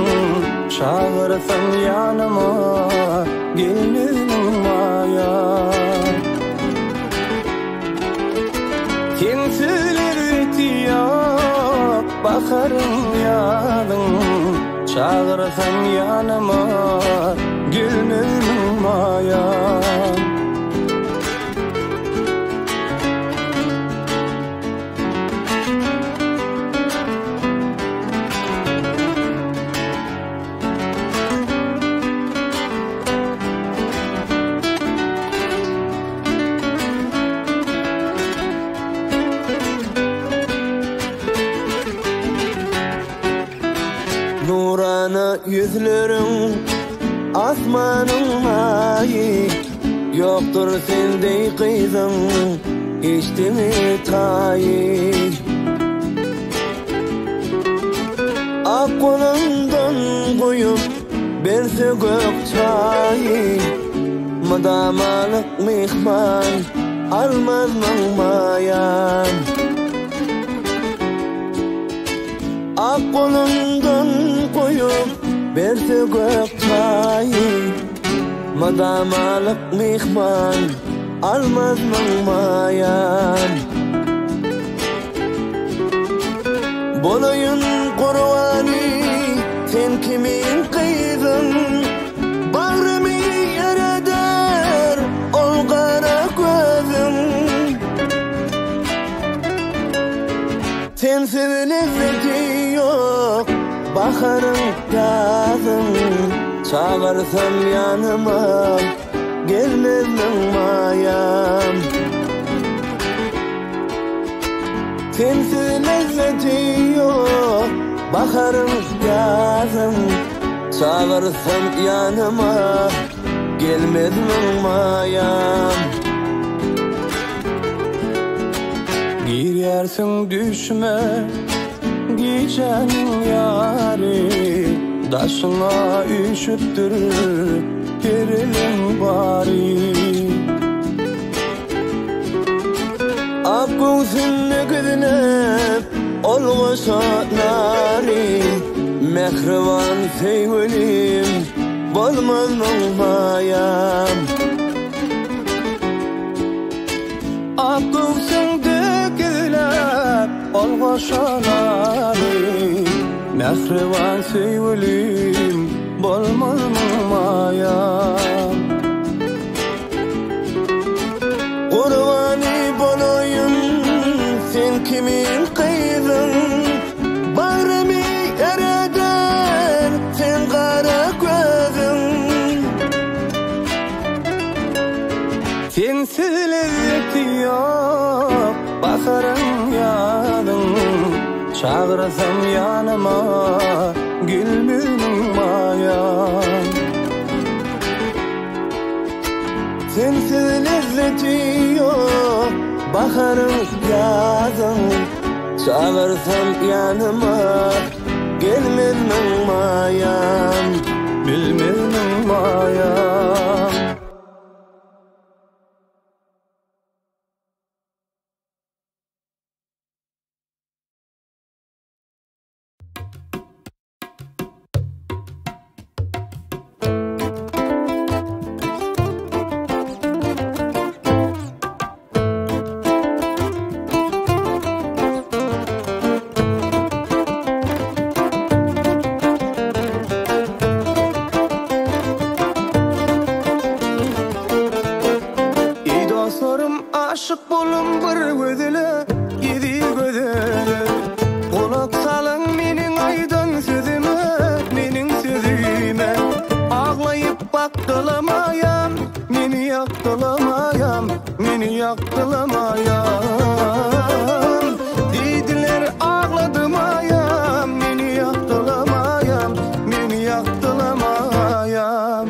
çağırsam yanıma gelmenin maya. Sen söyledi yok bakarım yadın, çağırsam yanıma gelmenin maya. Nurana yüzlerin asmanın mayi, yoktur sendey kızım hiç mi tayi. Ak kolundan koyup berse gök çayı, madamalık mihman almaz mayan. Ak kolundan koyup berse gök çayı, madamalık mihman almaz mayan. Bolayın kurvani sen kimin kıydın, bağrımı yereder ol kara gözüm. Sen sevilesi yok bakarım yazım, çağırsam yanıma gelmez mayam. Sensiz lezzeti yok bakarım yazım, çağırsam yanıma gelmez mayam. Girersin düşme gecenin yari, daşına üşüttürür gerilim bari. Ak gözünü gidinip olğuşa nari, mehriban sevgilim bolmaz mayam. Ak gözünü gidinip olğuşa nari, mehriban sevgilim bolmaz mayam. Kurvani bolayım sen kimin kıydın, bağrımı yereder sen kara gözüm. Sensiz lezzeti yok bakarım yadın, çağırsam yanıma gülmenin mayan. Sensiz lezzeti yok bakarım yazın, çağırsam yanıma gelmenin mayan, bilmenin mayan. Aşık bolum bir gözüle, yedi gözüle, kulak salın menin aydan sözüme, menin sözüme. Ağlayıp baktılamayam, meni yaktılamayam, meni yaktılamayam. Dediler ağladım ayam, meni yaktılamayam, meni yaktılamayam.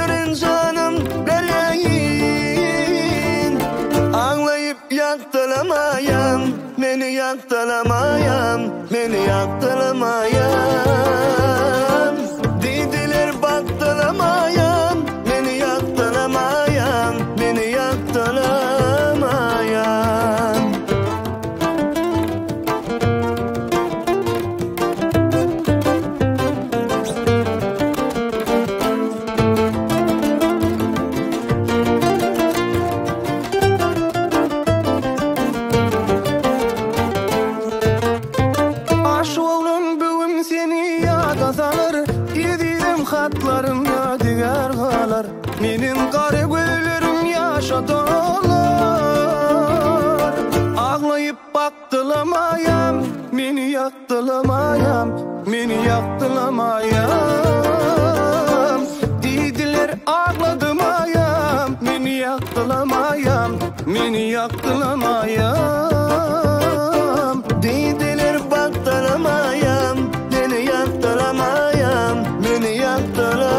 verin canım bereyin. Ağlayıp yaktılamayam, beni yaktılamayam, beni yaktılamayam. Dediler baktılamayam, beni yaktılamayam, beni yaktılamayam. Hatlarım yadigar kalar, menin kara güllerim yaşa dolar. Ağlayıp baktılamayam, meni yaktılamayam, meni yaktılamayam. Dediler ağladımayam, meni yaktılamayam, meni yaktılamayam. Dediler baktılamayam, beni yaktılamayam, beni yaktılamayam.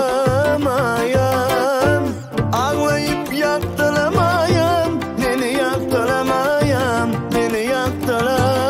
Ağlayıp yaktılamayam, beni yaktılamayam, beni yaktılamayam.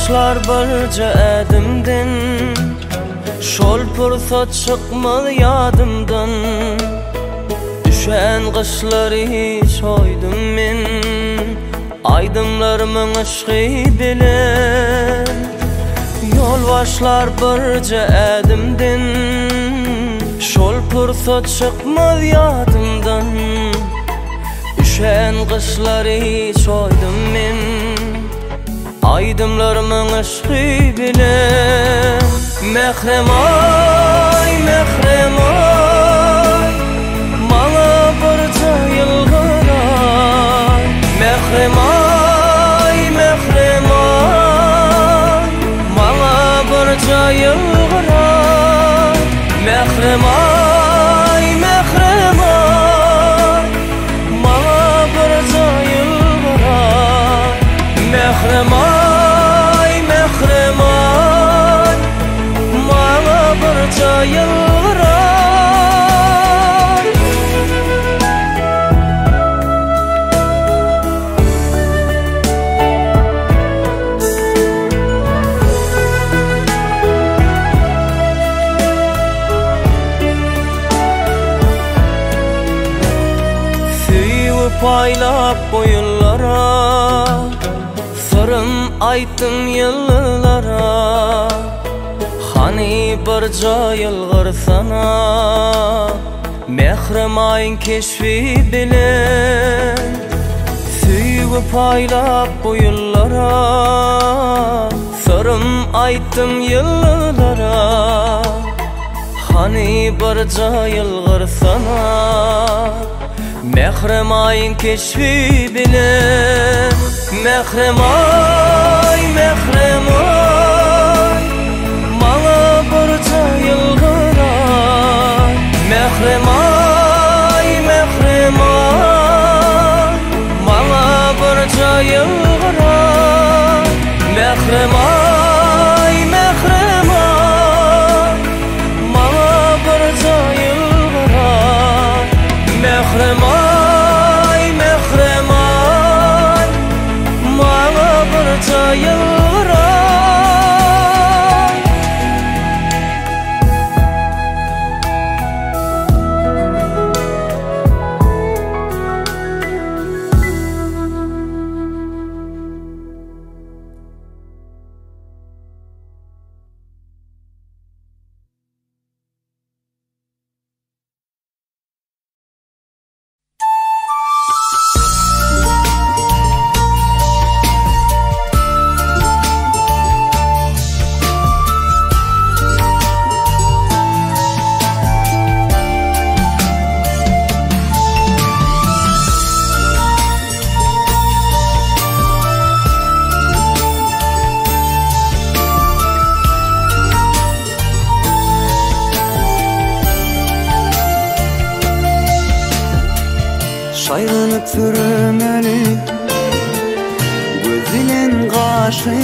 başlar barca edimden, şol pursat çıkmalı yadımdan. Düşen kışları hiç oydum men, aydımlarımın aşkı bilen. Yol başlar barca edimden, şol pursat çıkmalı yadımdan. Düşen kışları hiç oydum men, aydımlarımın aşkı bilen. Mehrem ay, mehrem ay, mala barca yılgıray. Mehrem ay, mehrem ay, mala barca yılgıray. Mehrem ay, mehrem ay, mala barca yılgıray. Mehrem ay, mehrem ay, mala barca yılgıray. Paylap boyunlara, sırım aytım yıllara. Hani barca yılgır sana, mehrem ayın keşfi bilen. Süyü paylap boyunlara, sırım aytım yıllara. Hani barca yılgır sana, mehrem ayın keşfi bilen. Mehrem ay, mehrem ay, mala barca yılgıray. Mehrem ay, mehrem ay, mala barca yılgıray. Mehrem ay, mehrem ay, mala barca yılgıray. Mehrem ay, mehrem ay, mala barca yılgıray. Şaylanıp sürmeli gözülen kaşı,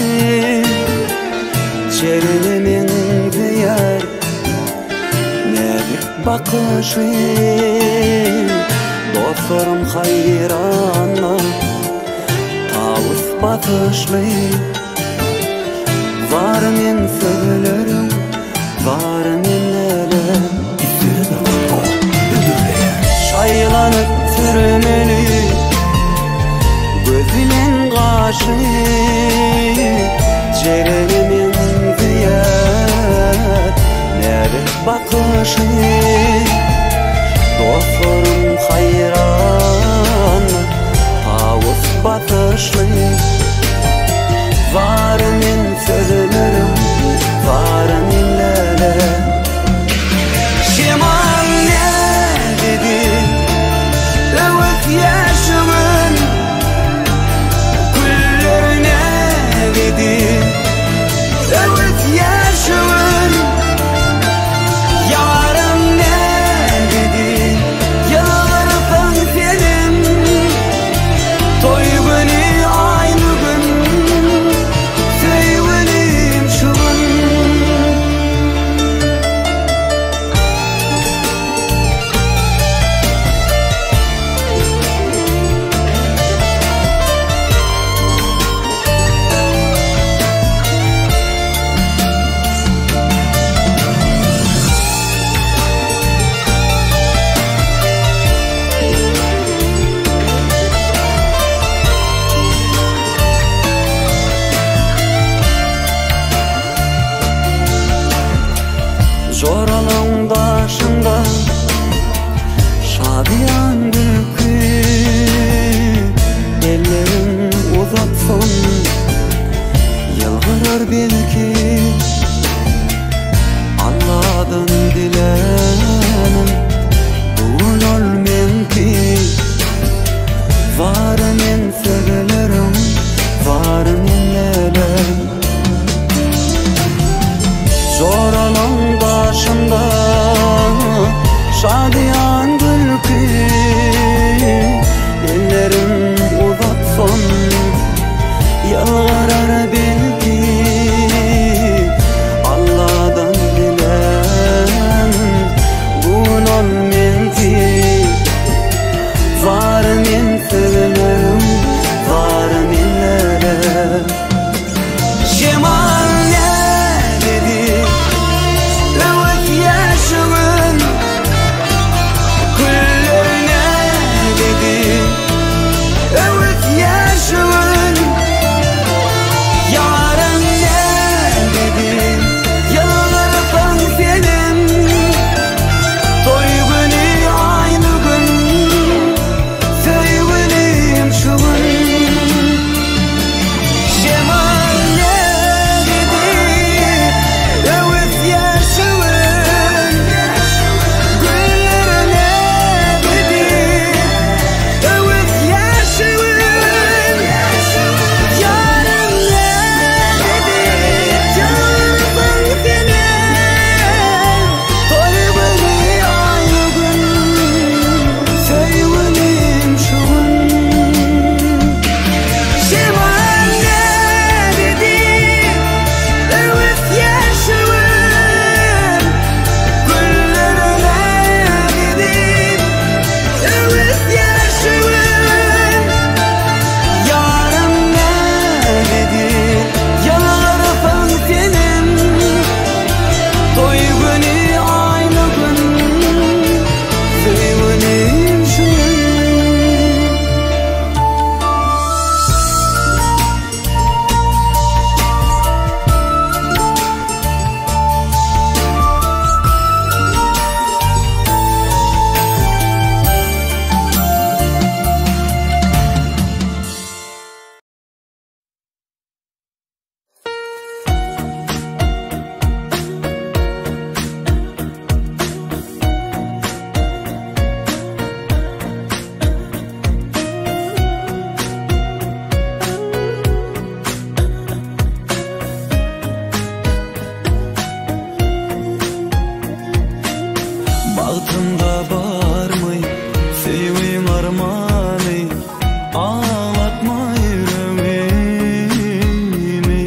çerinimin diyar ne bir bakışı. Dostlarım hayranla tavus batışlı, var men sözlerim, var men elem. Şaylanıp sürmeli gözülen kaşı, çerenimin diyar ne bir bakışı. Dostlarım hayran tavus batışlı, var men sözlerim, var men elem. Şimal ne dedi yaşımın kullerine dedi, evet yaşımın yarım ne dedi, yalvarıpan senin toy günü aynı gün sevgilim şu gün. Zoralın başında şadiyan gülkü, ellerin uzatsın yalvarır belki. Allah'dan dilenim bugün ölmem ki. Varım en sevgilerim, varım en elem. Zoralın başında şadiyan gülkü, ellerim uzatsın yalvarar belki. Allah'dan dilen bugün olmayın ki. Varım en sevgilerim, varım en elem. Cemal ne dedi? Evet yaşımın kullarına dedi. Evet yaşımın yarın ne dedi? Yalvarıpan senin toy günü aynı gün, sevgilim şu gün. Cemal ne dedi? Evet yaşımın kullarına dedi. Evet yaşımın yarın ne dedi? Yalvarıpan senin toy günü aynı gün, sevgilim şu gün. Cemal ne dedi? Evet yaşımın kullarına dedi. Evet yaşımın yarın ne dedi? Yalvarıpan senin toy günü aynı gün, sevgilim şu gün. Bahtımda var mı sevim armanı, ağlatma yüreğimi.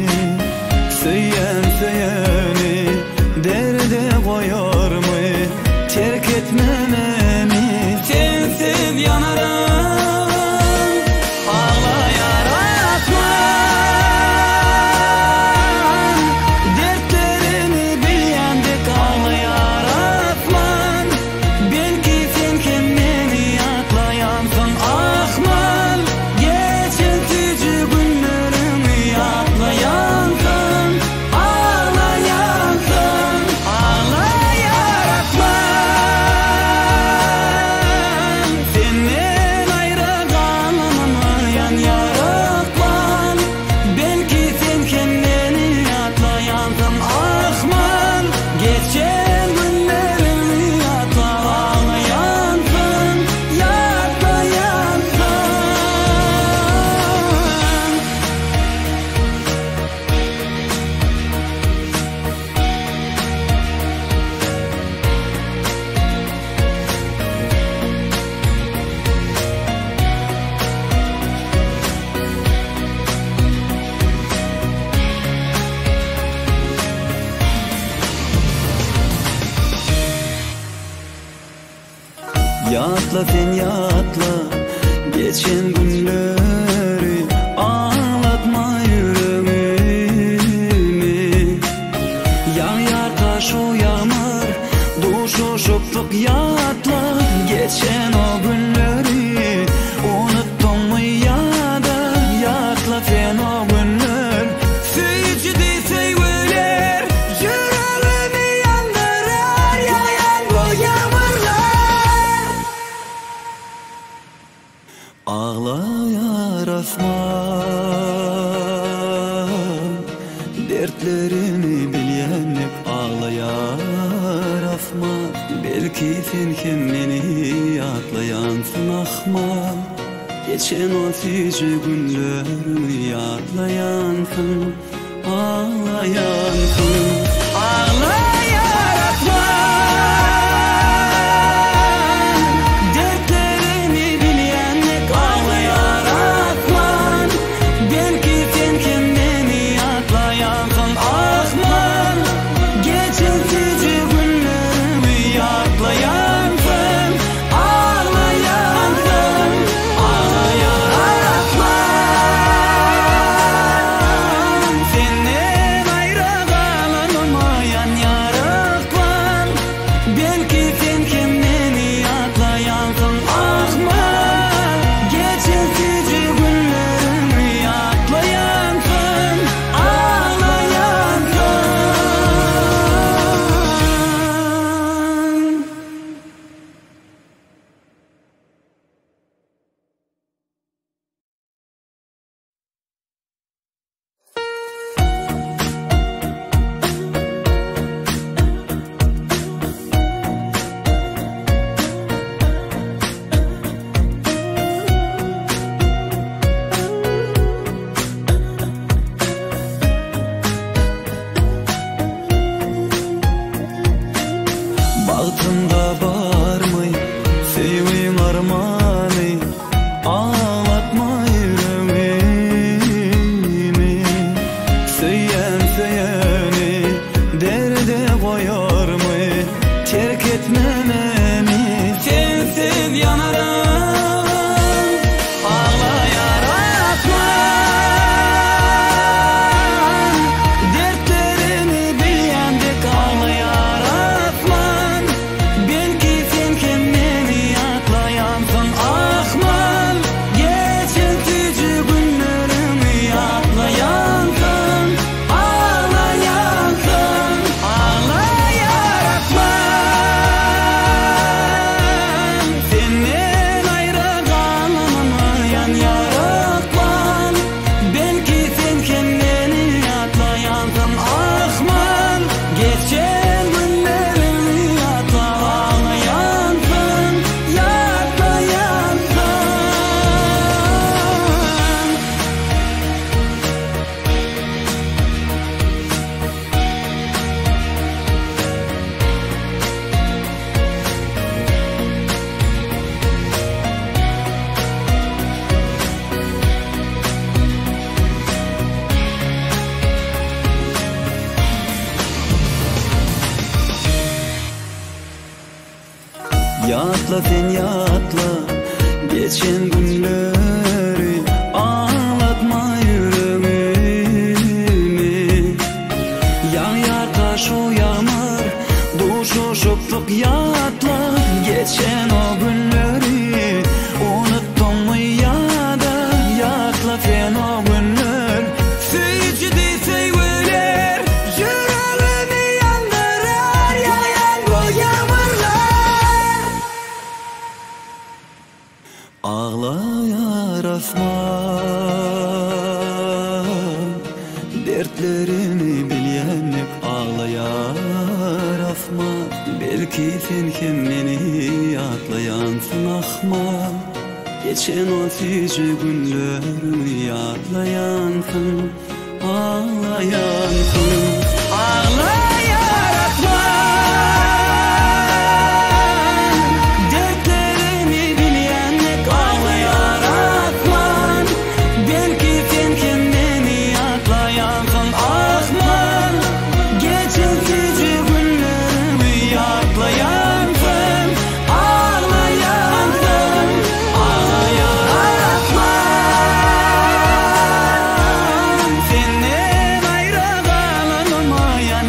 Söyleyen söyleyeni derde koyar mı? Terk etme beni, sensiz yanarım. Ağlayar atman, dertlerini bilendek ağlayar atman. Belki sen kendini atlayansın ahman. Geçen tücü günlerimi atlayansın, ağlayansın, ağlayar atman. Senden ayrı kalmayan yaratman. Belki sen kendini atlayansın ahman. Geçen günlerimi atla ağlayansın, yatlayansın. Yatla sen yatla geçen günleri, ağlatma yüreğimi. Yağar taş o yağmur, duş o şıklık yatla. Geçen o günleri unuttun mu ya da yatla sen o günler. Söyücü de söyler yüreğimi yandırar ya. belki sen hem meni yadlayansın ahmal. Geçen o tici günlerimi yadlayansın, ağlayansın, ağlayarakman. Dertlerimi bilyenlik ağlayarakman. Belki sen hem meni yadlayansın ahmal. Geçen tici günlerimi yadlayansın, ağlayansın, ağlayarakman. Senden ayrı kalanmayan yarakman. Belki sen hem meni yadlayansın ahmal. Geçen tici günlerimi yadlayansın, ağlayansın. Bahtımda var mı sevim armanı, ağlatma yüreğimi. Söyleyen söyleyeni derde koyar mı, terk etme beni, sensiz yanarım, ağlayarakman. Dertlerini bilyendik ağlayarakman. Belki sen hem meni yadlayansın ahmal. Geçen tici günlerimi yadlayansın, ağlayansın, ağlayarakman. Senden ayrı kalanmayan yarakman. Belki sen hem meni yadlayansın ahmal. Geçen günlerimi yadla, ağlayansın, yadlayansın. Yatla sen yatla geçen günleri, ağlatma yüreğimi. Yağar taş o yağmur, duşuşupluk yatla. Geçen o günleri unuttun mu ya da, yatla sen o günler. Söyücüde söyler, yüreğimi yandırar yağan bu yağmurlar. Ağlayar asman, dertlerini bilyenlik ağlayar asman. Belki sen hem meni yadlayansın ahmal. Geçen o tici günlerimi yadlayansın, ağlayansın, ağlayarakman. Dertlerini bilyenlik ağlayarakman. Belki sen hem meni yadlayansın ahmal. Geçen tici günlerimi yadlayansın, ağlayansın, ağlayarakman. Senden ayrı kalanmayan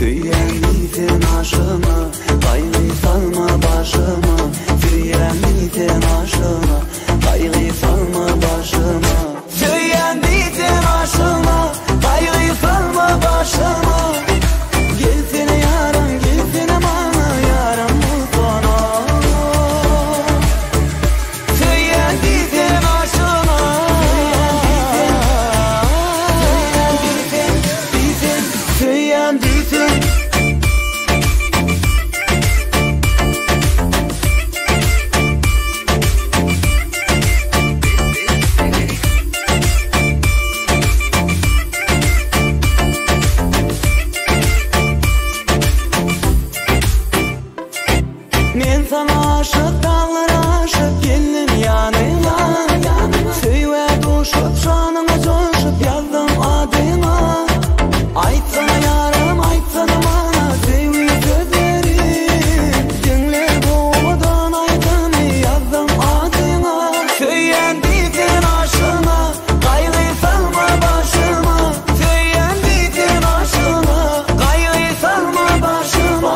Söylemiten aşığına kaygı salma başıma. Söylemiten aşığına kaygı salma başıma. Söylemiten aşığına kaygı salma başıma. Gelsene yaram gelsene bana yaram mutfağına. Söylemiten aşığına söylemiten. Men sana aşık dağlara aşık geldim yanıma. Söyve duşup canıma coşup yazdım adına. Aytsana yaram aytsana bana sevgi sözleri. Dinle doğmadan aytını yazdım adına. Söylemdiysen aşığına kaygı salma başıma. Söylemdiysen aşığına kaygı salma başıma.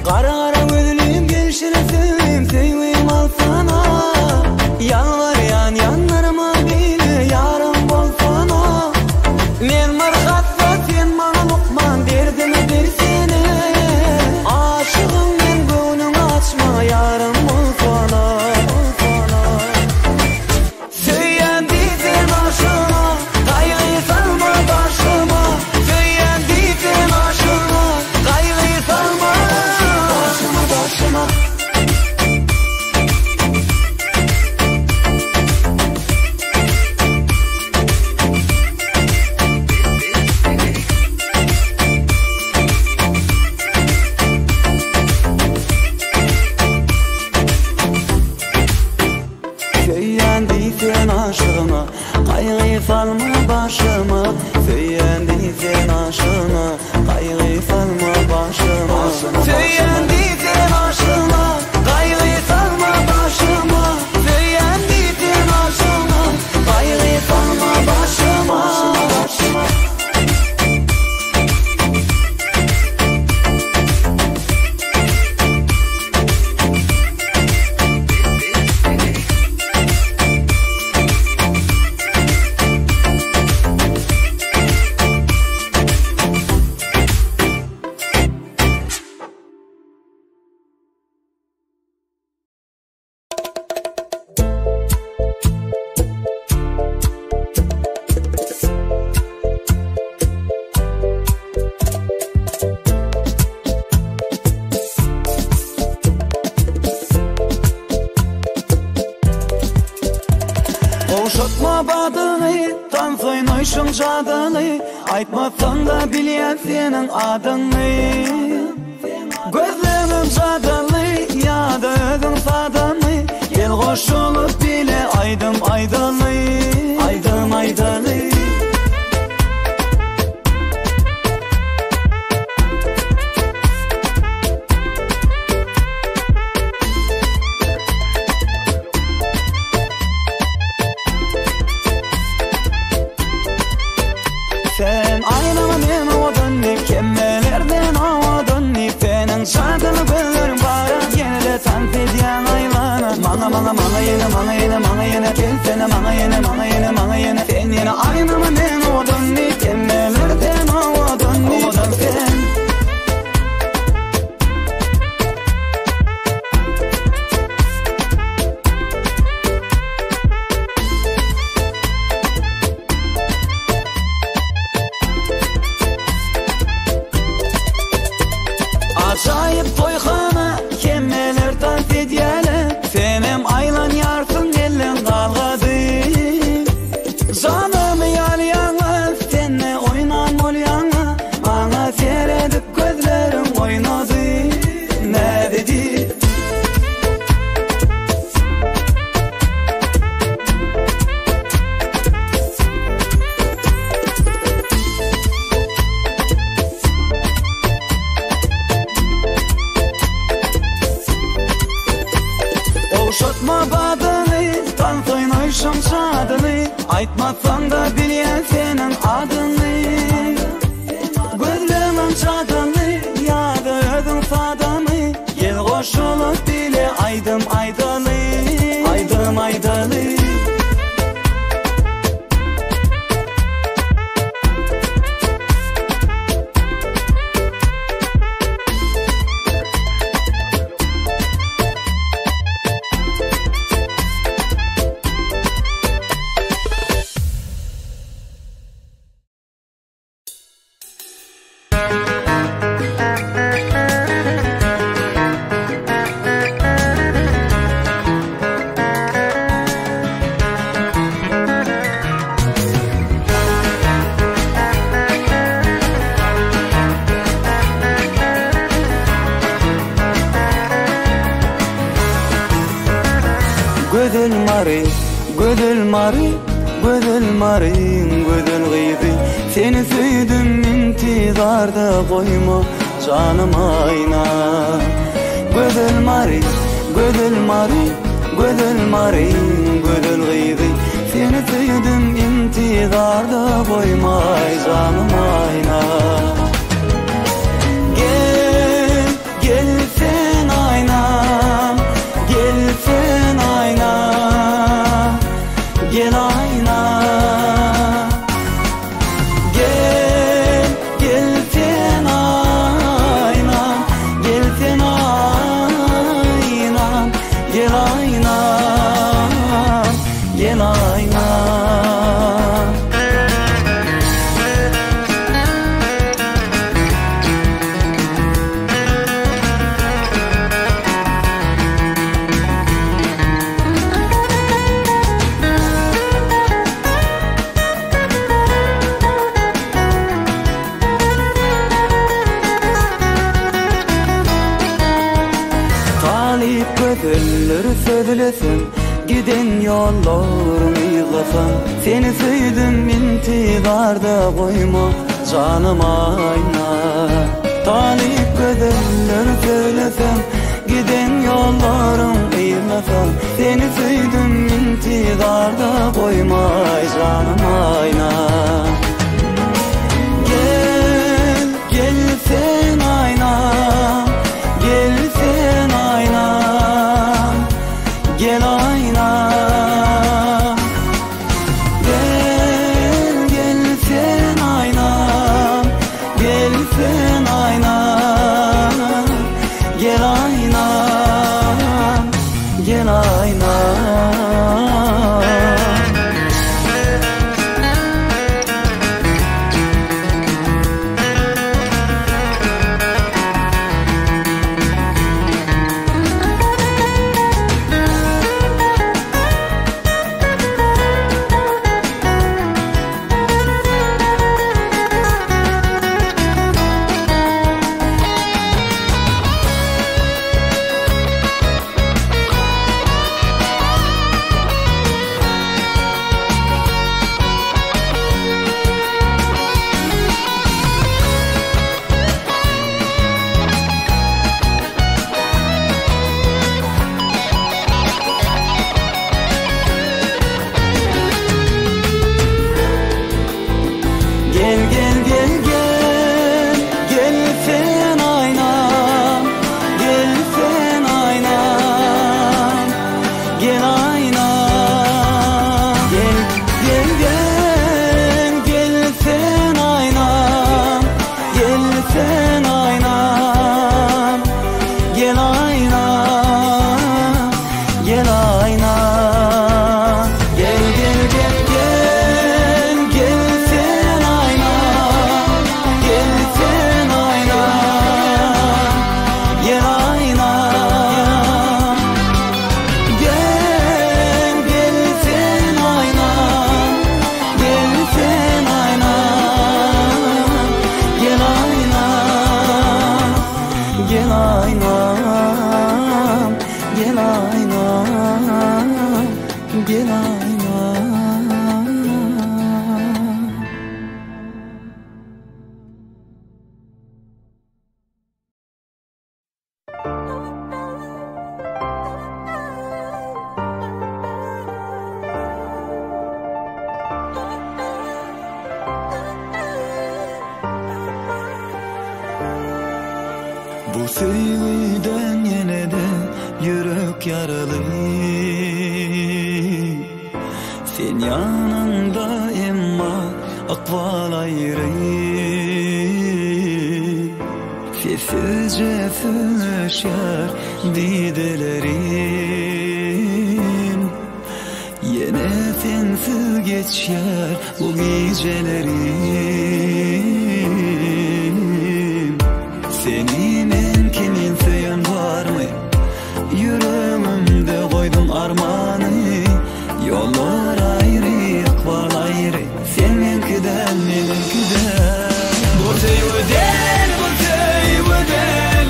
Kara kara gözlüğüm gençlere söyleyeyim seveyim al sana. Yalvar yanlarıma bile yarım bol sana. Men marhatsa sen bana lokman derdimi versene. Aşığım men gönlünü açma yarım bol sana. Söylemdiysen aşığına kaygı salma başıma. Söylemdiysen aşığına kaygı salma başıma. Söylendiysen aşığına kaygı salma başıma. Söylendiysen aşığına kaygı salma başıma. Söylendiysen aşığına kaygı salma başıma. Söylendiysen aşığına kaygı salma başıma. Oşatma badını, tansoyun oyşun jadını. Aytmasan da bilyen senin adını. Gözlerim jadını, yadı özün sadını. Gel koşulup bile aydım aydalı. Aydım aydalı. Sen aynama men odanni, kemmelerden avadanni. Senin şarkını bilirim bara, yine de sen sedyan aylana. Mana yene, gelsene mana yene. Sen yine aynama men odanni, kemmelerden avadanni. Odan sen. Acayip toyxana, kemmelerden fediyele. Senem aylan yarsın elle yaşam şadılı, aytmasan da bilyen senin adını. Gözlemim çadılı, yadı ödüm fadamı, yel koşulup dile aydım aydalı, aydım aydalı. Gödül mari, gödül mari, gödül mari, gödül gıydı. Seni süydüm intizarda koyma canım ayna. Gödül mari, gödül mari, gödül mari, gödül gıydı. Seni süydüm intizarda koyma canım ayna. Gel, gel sen aynam, gel sen ayna, gel ayna. Gel, gel sen ayna, gel sen ayna, gel ayna, gel ayna. Gözülleri sözlesin, giden yollarını yığlasam. Seni süydüm intizarda koyma canım ayna. Talip gözülleri söylesem, giden yollarını yığlasam. Seni süydüm intizarda koyma canım ayna. Gel, gel sen ayna, gel sen ayna, gel ayna. Gel, gel sen ayna, gel sen ayna, gel ayna, gel ayna. Bu sevgiden yine de yürek yaralı. Sen yanımda emma akval ayrı. Sessizce sürüşer didelerin. Yine sensiz geçer bu gecelerim. Senin en kimin seyen var mı? Yüreğimde koydum armağanı. Yollar ayrı, akval ayrı. Seninkiden, meninkiden. Bu sevgiden, bu sevgiden.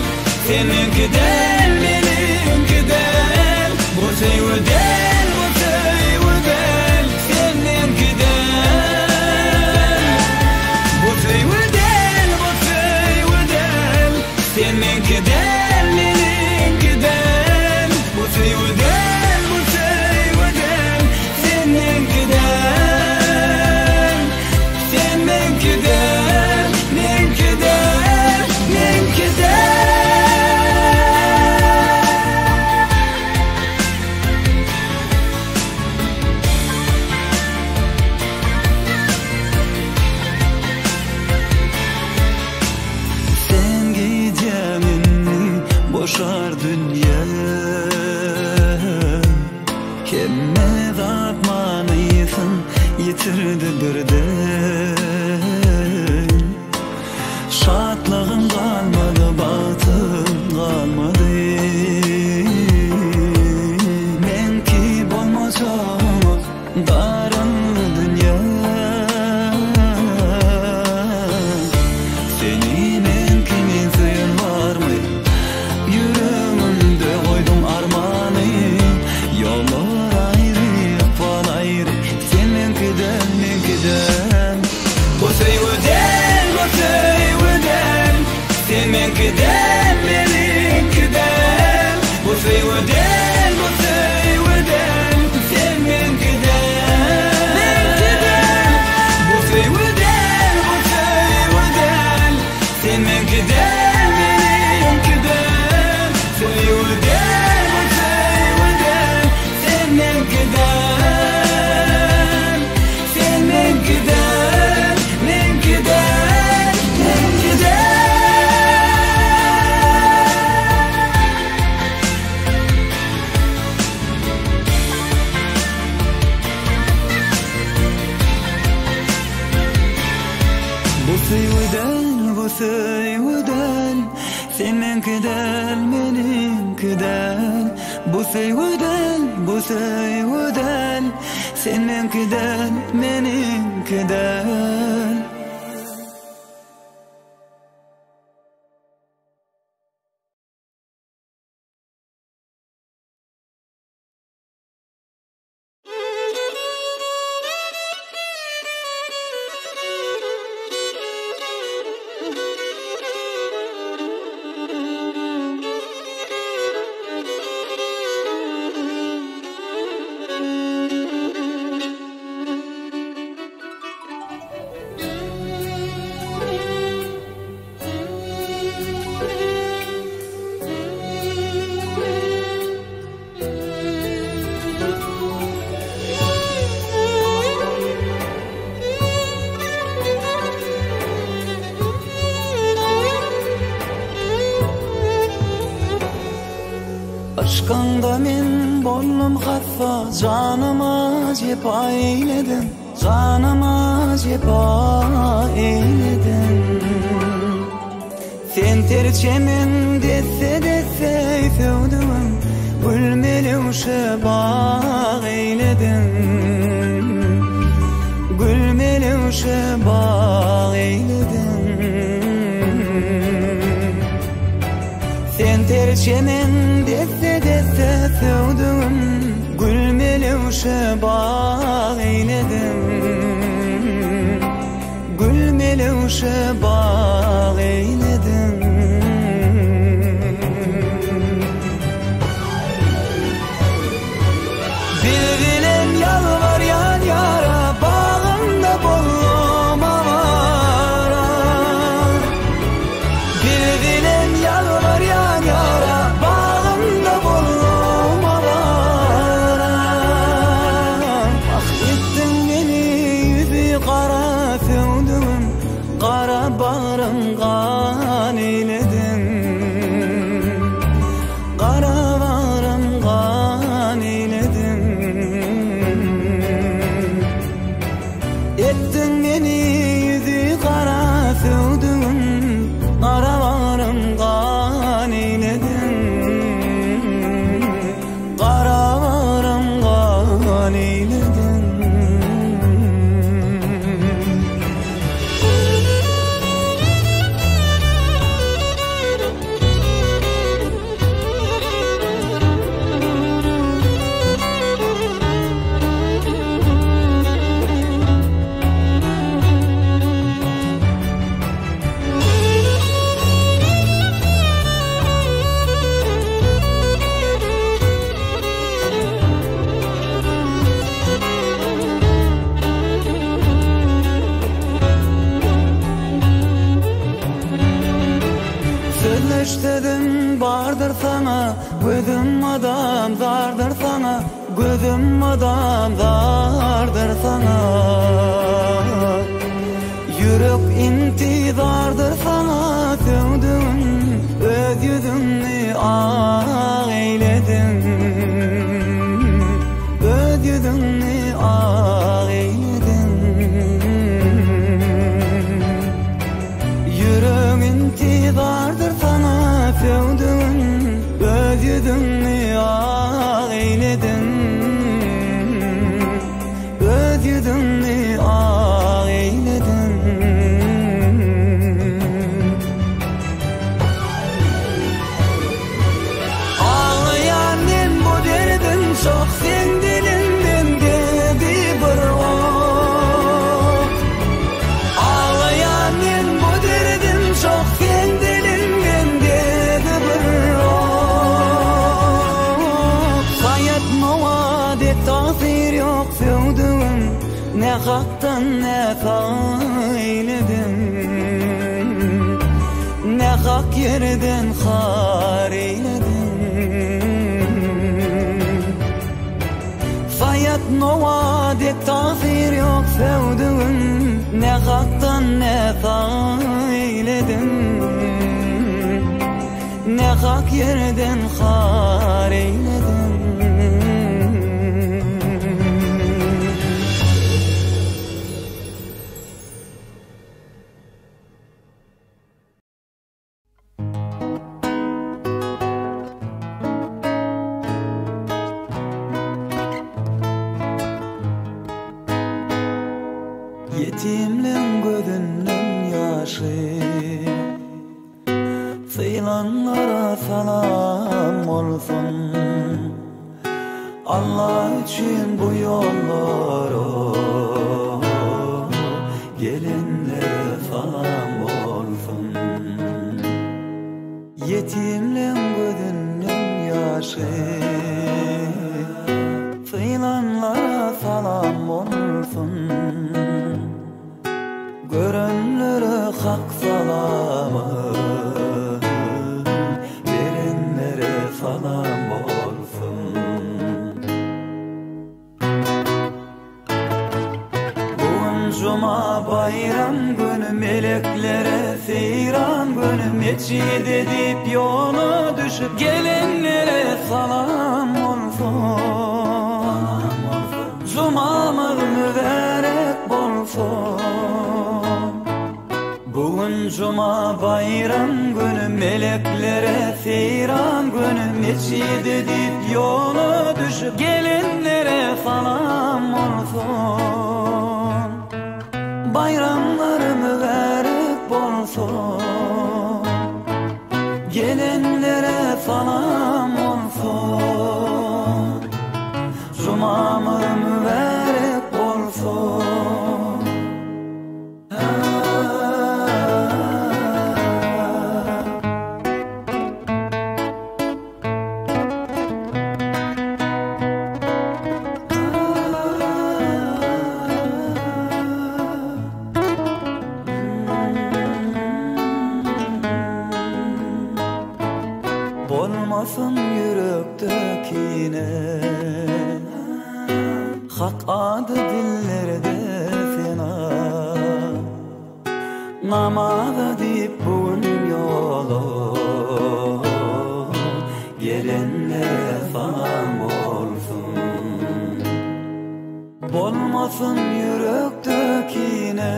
Seninkiden, meninkiden. Bu sevgiden, bu sevgiden. Seninkiden. Bu sevgiden, bu sevgiden. Seninkiden, meninkiden. Bu sevgiden, bu sevgiden. Seninkiden. Seninkiden, meninkiden, meninkiden. Sen gideceğini boşar dünya. Kemme zatmanıysın yitirdi birden. Şatlığın kalmadı, batın kalmadı. Men ki bolmasam darınlı dünya. Senin en kimin suyun var mı? Yüreğimde koydum armağanı. Yollar ayrı, akval ayrı. Seninkiden, meninkiden. Bu sevgiden, bu sevgiden. Seninkiden, meninkiden. Bu sevgiden, bu sevgiden. Seninkiden, meninkiden. Bu sevgiden, bu sevgiden. Seninkiden, meninkiden. Sevgiden, bu sevgiden. Seninkiden. Seninkiden, meninkiden, meninkiden. Bu sevgiden, bu sevgiden. Seninkiden, meninkiden. Bu sevgiden, bu sevgiden. Seninkiden, meninkiden. Aşkında men bollum haffa. Canıma cepa eyledin. Canıma cepa eyledin. Sen terçemin desse desse sevdim. Gülmeli uşa bağ eyledin. Gülmeli uşa bağ eyledin. Sen terçemin desse desse sevdim. Gülmeli uşa bağ eyledin. Gülmeli uşa bağ eyledin. Bilgilem yalvar yan yara. Bağımda bollum avara. Bilgilem yalvar varım gan eyledin Qara varım gan eyledin Ettin meni yüzü qara sevdin Qara varım gan eyledin Qara varım gan eyledin Dedim bardır sana gözüm adam dardır sana gözüm adam dardır sana yürek intizardır sana sevdim öz yüzümni ağ eyledim öz yüzümni ağ eyledim yürek intizardır sana sevdim öz yüzümni ağ eyledim öz yüzümni ağ eyledim ağlayanım bu derdim çok sen dilinden geldi bir ok ağlayanım bu derdim çok sen dilinden geldi bir ok sayatma adet tasir yok sevdim ne haktan ne fayledim ne hak yerden har eyledim Fayat novadet tasir yok sevdim ne haktan ne fayledim ne hak yerden har eyledim Yetimliğin gözünün yaşı Sıylanlara salam olsun Allah için bu yollara gelinlere salam olsun Yetimliğin gözünün yaşı Sıylanlara salam olsun Görenlere hak salamı verenlere salam olsun Bugün cuma bayram günü meleklere seyran günü meçid edip yola düşüp gelenlere salam olsun Cumamız mübarek bolsun Bugün cuma bayram günü meleklere seyran günü meçid edip yola düşüp gelenlere salam olsun Bayramları mübarek bolsun gelenlere salam olsun Cumamı mübarek bolsun Bolmasın yürektekine Hak adı dillerde fena namaza dip bugün yolu gelenlere salam olsun. Bolmasın yürektekine,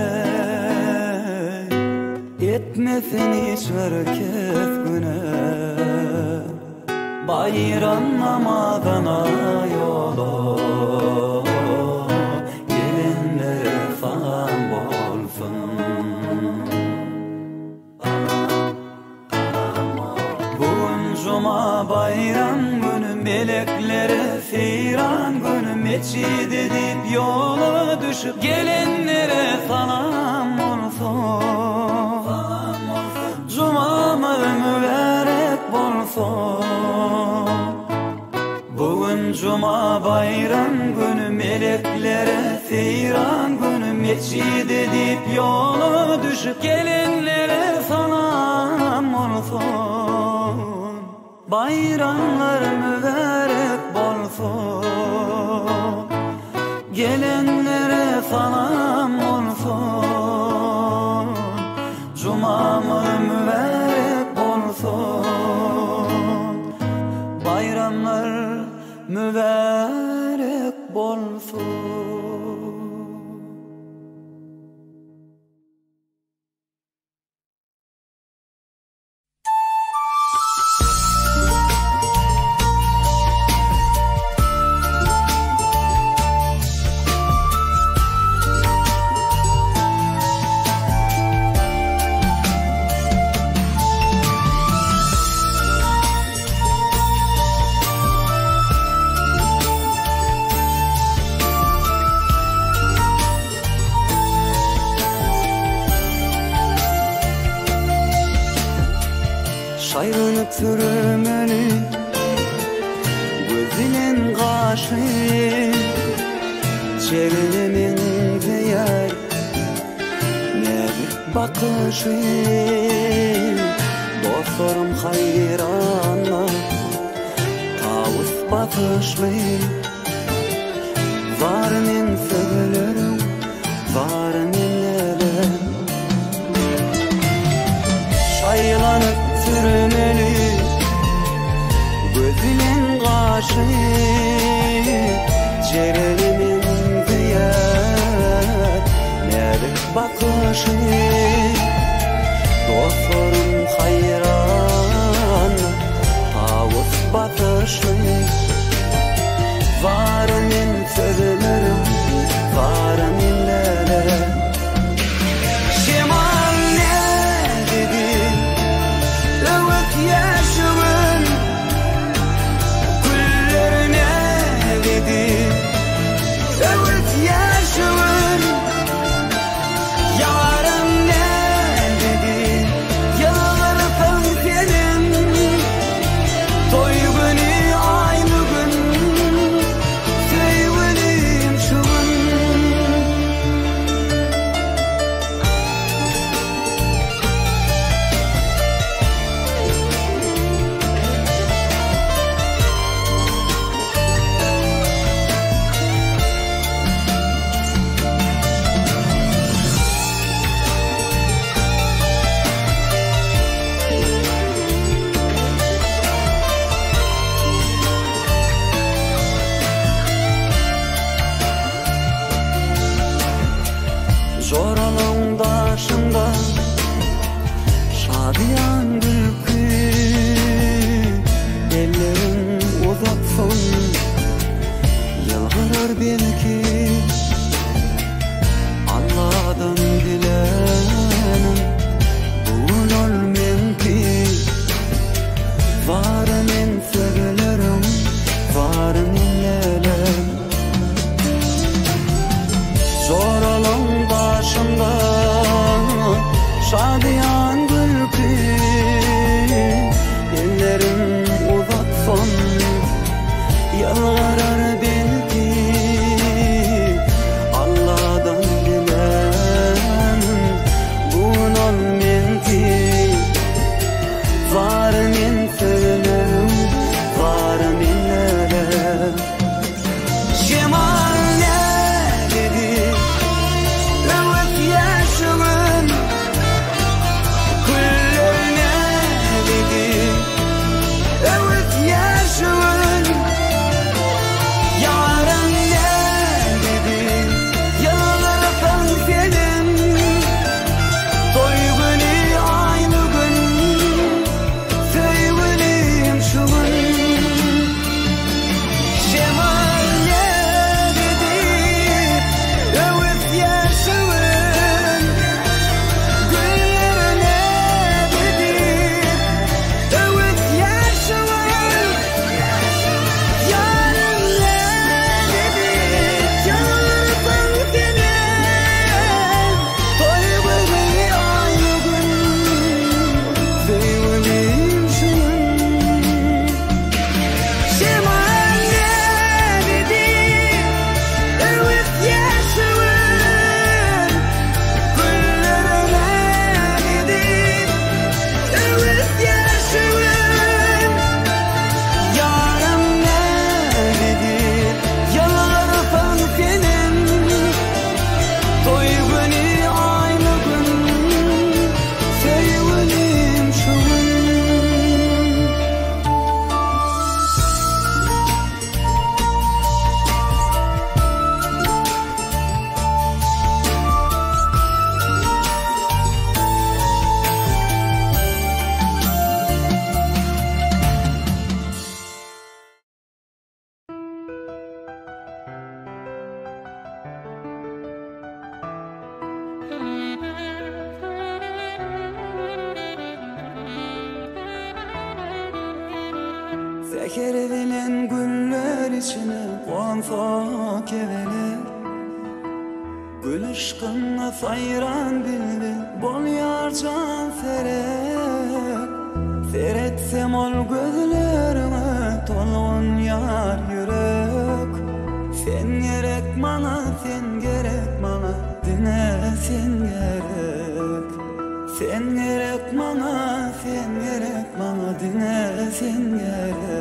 etmesin hiçbir kesgüne. Bayram namazına yolu gelenlere salam olsun. Bugün cuma bayram günü, meleklere seyran günü, meçid edip yola düşüp gelenlere salam olsun. Cumamız mübarek bolsun. Bugün cuma bayram günü, meleklere seyran günü, meçid edip yola düşüp gelenlere salam olsun. Bayramlar mübarek bolsun, gelenlere salam olsun. Cumamız mübarek bolsun, bayramlar mübarek bolsun. Şayrılıp sürmeli gözünün kaşı, çevremin zeyar ne bir bakışı. Dostlarım hayranla tavus bakışlı, var men sevgilerim, var menlerim. Şaylanıp sürmeli gözünün kaşı, cerelimin ziyad ne bir bakışı. Dostlarım hayran tavus bakışı, var men sözlerim, var menlerim. Şemal ne dedi yaşımın kullerine dedi, evet yaşımın yarım ne dedi, yalvarırsam senin toy günü aynı gün sevgilim şu gün. Zoralım başında şadiyan gülkü, ellerin uzatsın yalvarır belki. Allah'dan dilenim bugün ölmem ki, var men sevgilerim, var menlerim. Zoralım başımda şadiyan gülkü, ellerim uzatsın yalvarır belki. Allah'dan dilerim bugün ölmem ki, var men sevgilerim, var menlerim. Şemal ne dedi, evet yaşımın Seher bilen güller içine konfa keveler Gül ışkınla sayran bilbil bol yar can ferek Seretsem ol gözlerime tolun yar yürek Sen gerek bana, sen gerek bana Dine sen gerek Sen gerek bana, sen gerek bana Dine sen gerek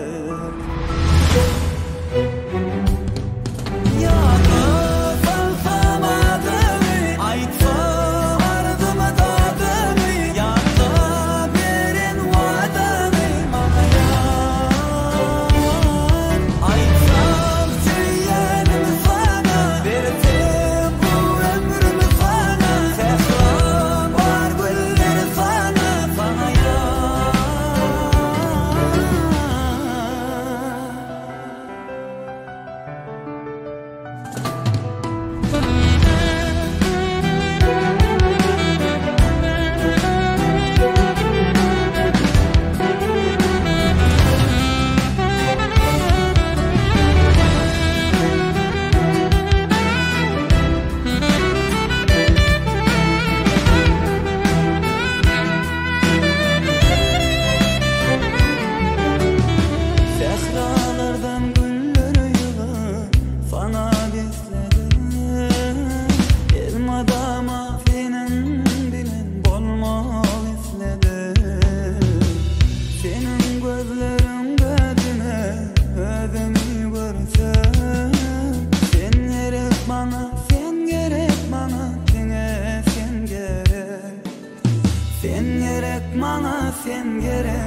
Sen gerek bana, sen gerek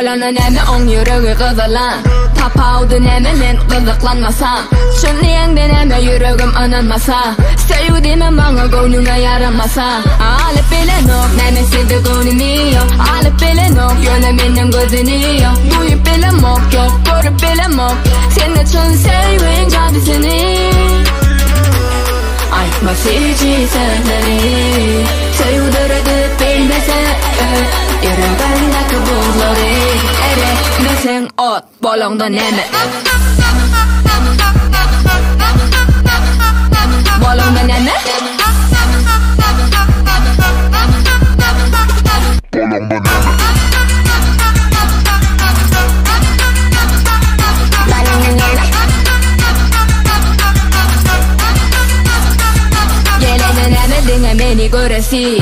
Bolanı nemi on yüreği kızalan Tapavdu nemi men kızıklanmasam Şunliyeğde nemi yüreğim anılmasa Sevdiğimi bana gönlüme yaramasa Alıp bilen ok nemi sidi gönlümü yok Alıp bilen ok yönü benim gözünü yok Duyup bilen ok yok görüp bilen ok Senin için sevin cadısını Aytma sici sözleri Sevdirdi bilmese Yüreğindeki buzları Ere desen ot bolonda nemi Bolonda nemi Bolonda nemi Gelene beni göresi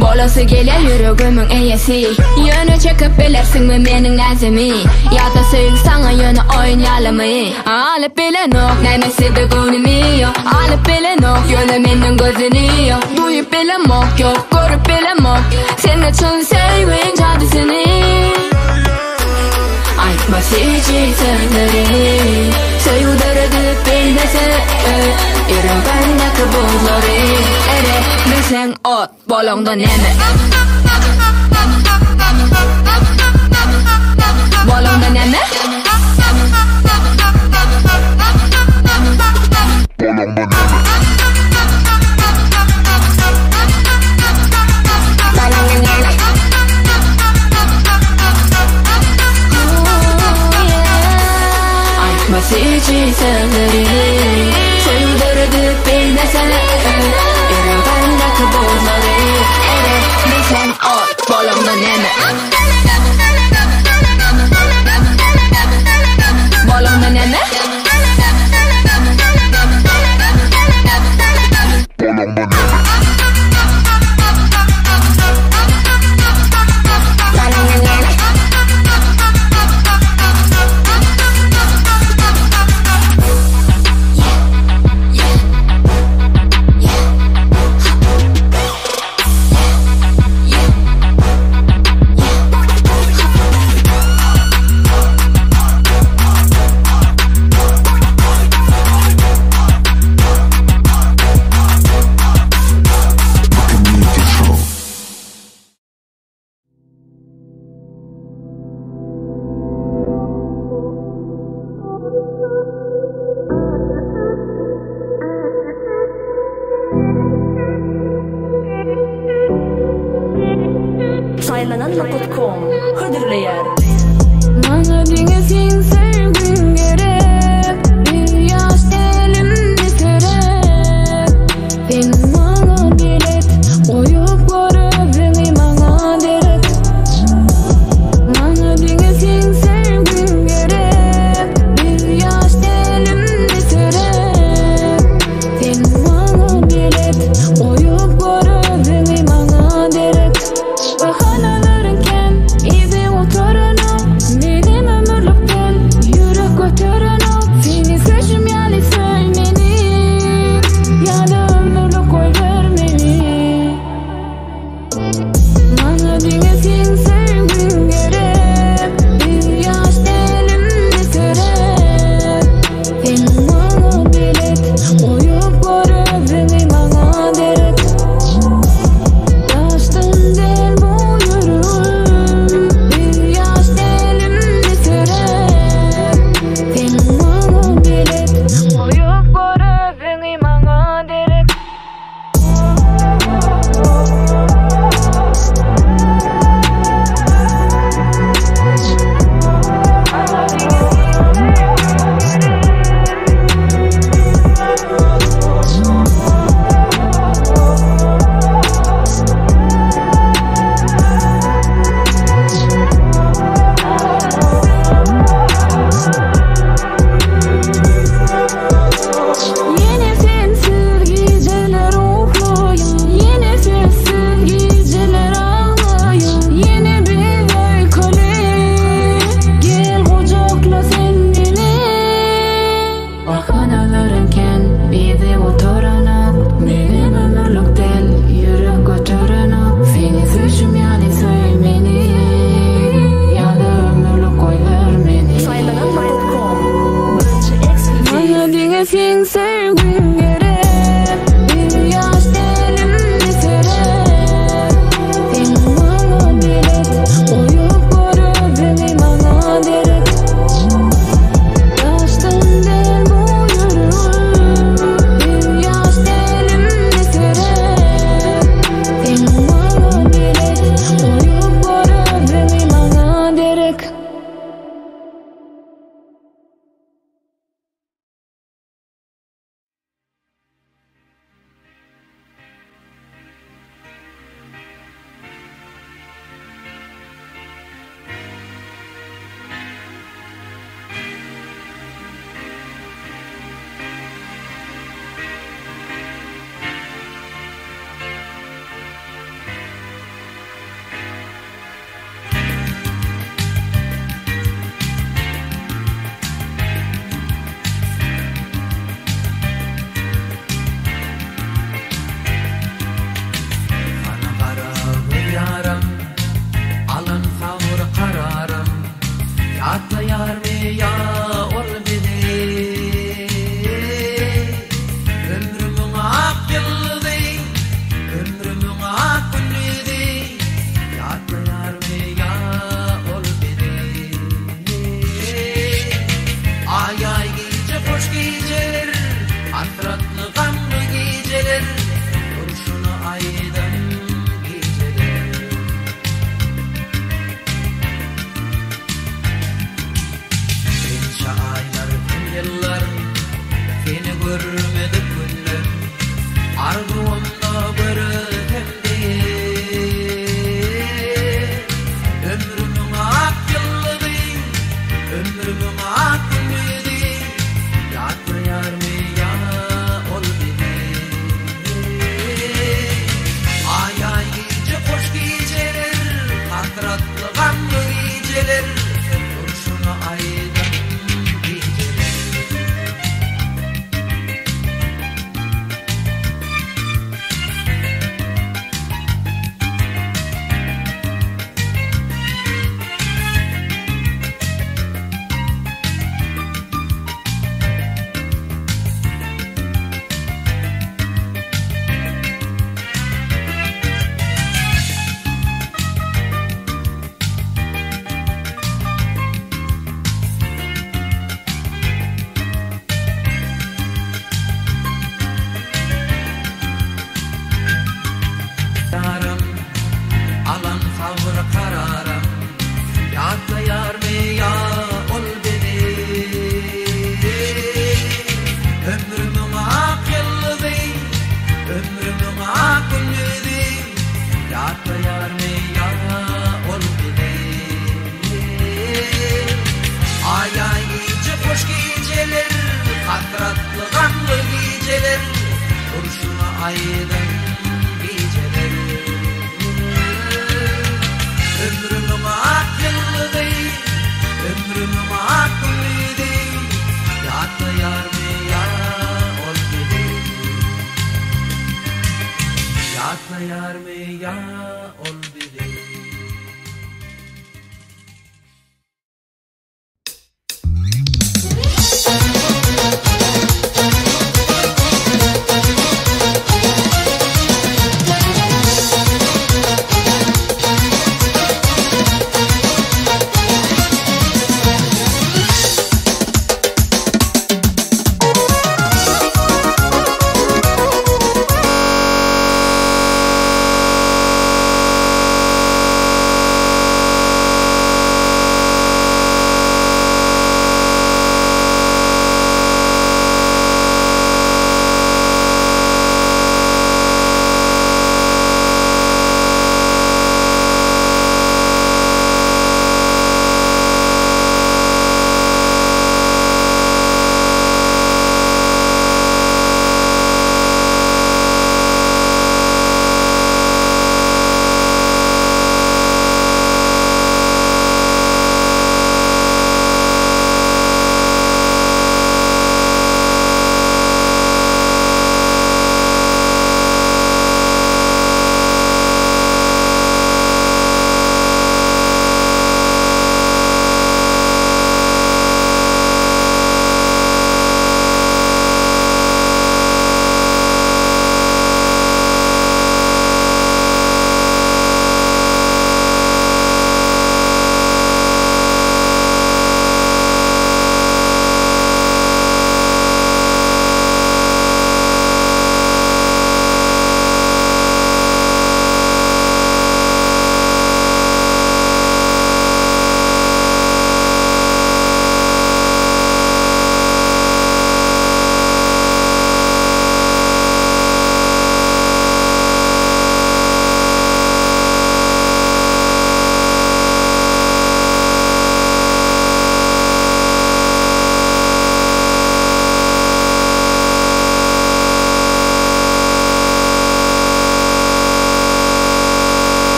Bolası gele yüreğimin eyesi Yönü çekip bilersin mi menin nazimi Ya da söyle sana yönü oynayalım mı Alıp bilen ok nemesi de gönlümü yok Alıp bilen ok yönü benim gözünü yok Duyup bilen ok yok görüp bilen ok Senin için sevin cadısını Aytma sici sözleri Sevdirdi bilmese Yüreğindeki buzları Ere desen ot bolonda nemi Bolonda nemi Bolonda nemi Sici sözleri Sevdirdi bilmese Yüreğindeki buzları Ere desen ot bolonda nemi Bolonda nemi Bolonda nemi Atlayar mı ya ol beni Ömrümün ak yıldı Ömrümün ak günüydü Atlayar mı ya ol beni Ay ay gece hoş geceler Hasratlı gamlı geceler Kurşunu aydan geceler Geçe aylar tüm yıllar Seni görmedik günler Arzuğumda bir ötemdi Ömrümün ak yıllıdı Ömrümün ak günüydü Yatlayar mı ya ol beni Ay ay gece hoş geceler Hasratlı gamlı geceler Kurşunu aydan geceler Alan savr kararım Yatlayar mı ya ol beni Ömrümün ak yıllıdı Ömrümün ak günüydü Yatlayar mı ya ol beni Ay ay gece hoş geceler Hasratlı gamlı geceler Kurşunu aydan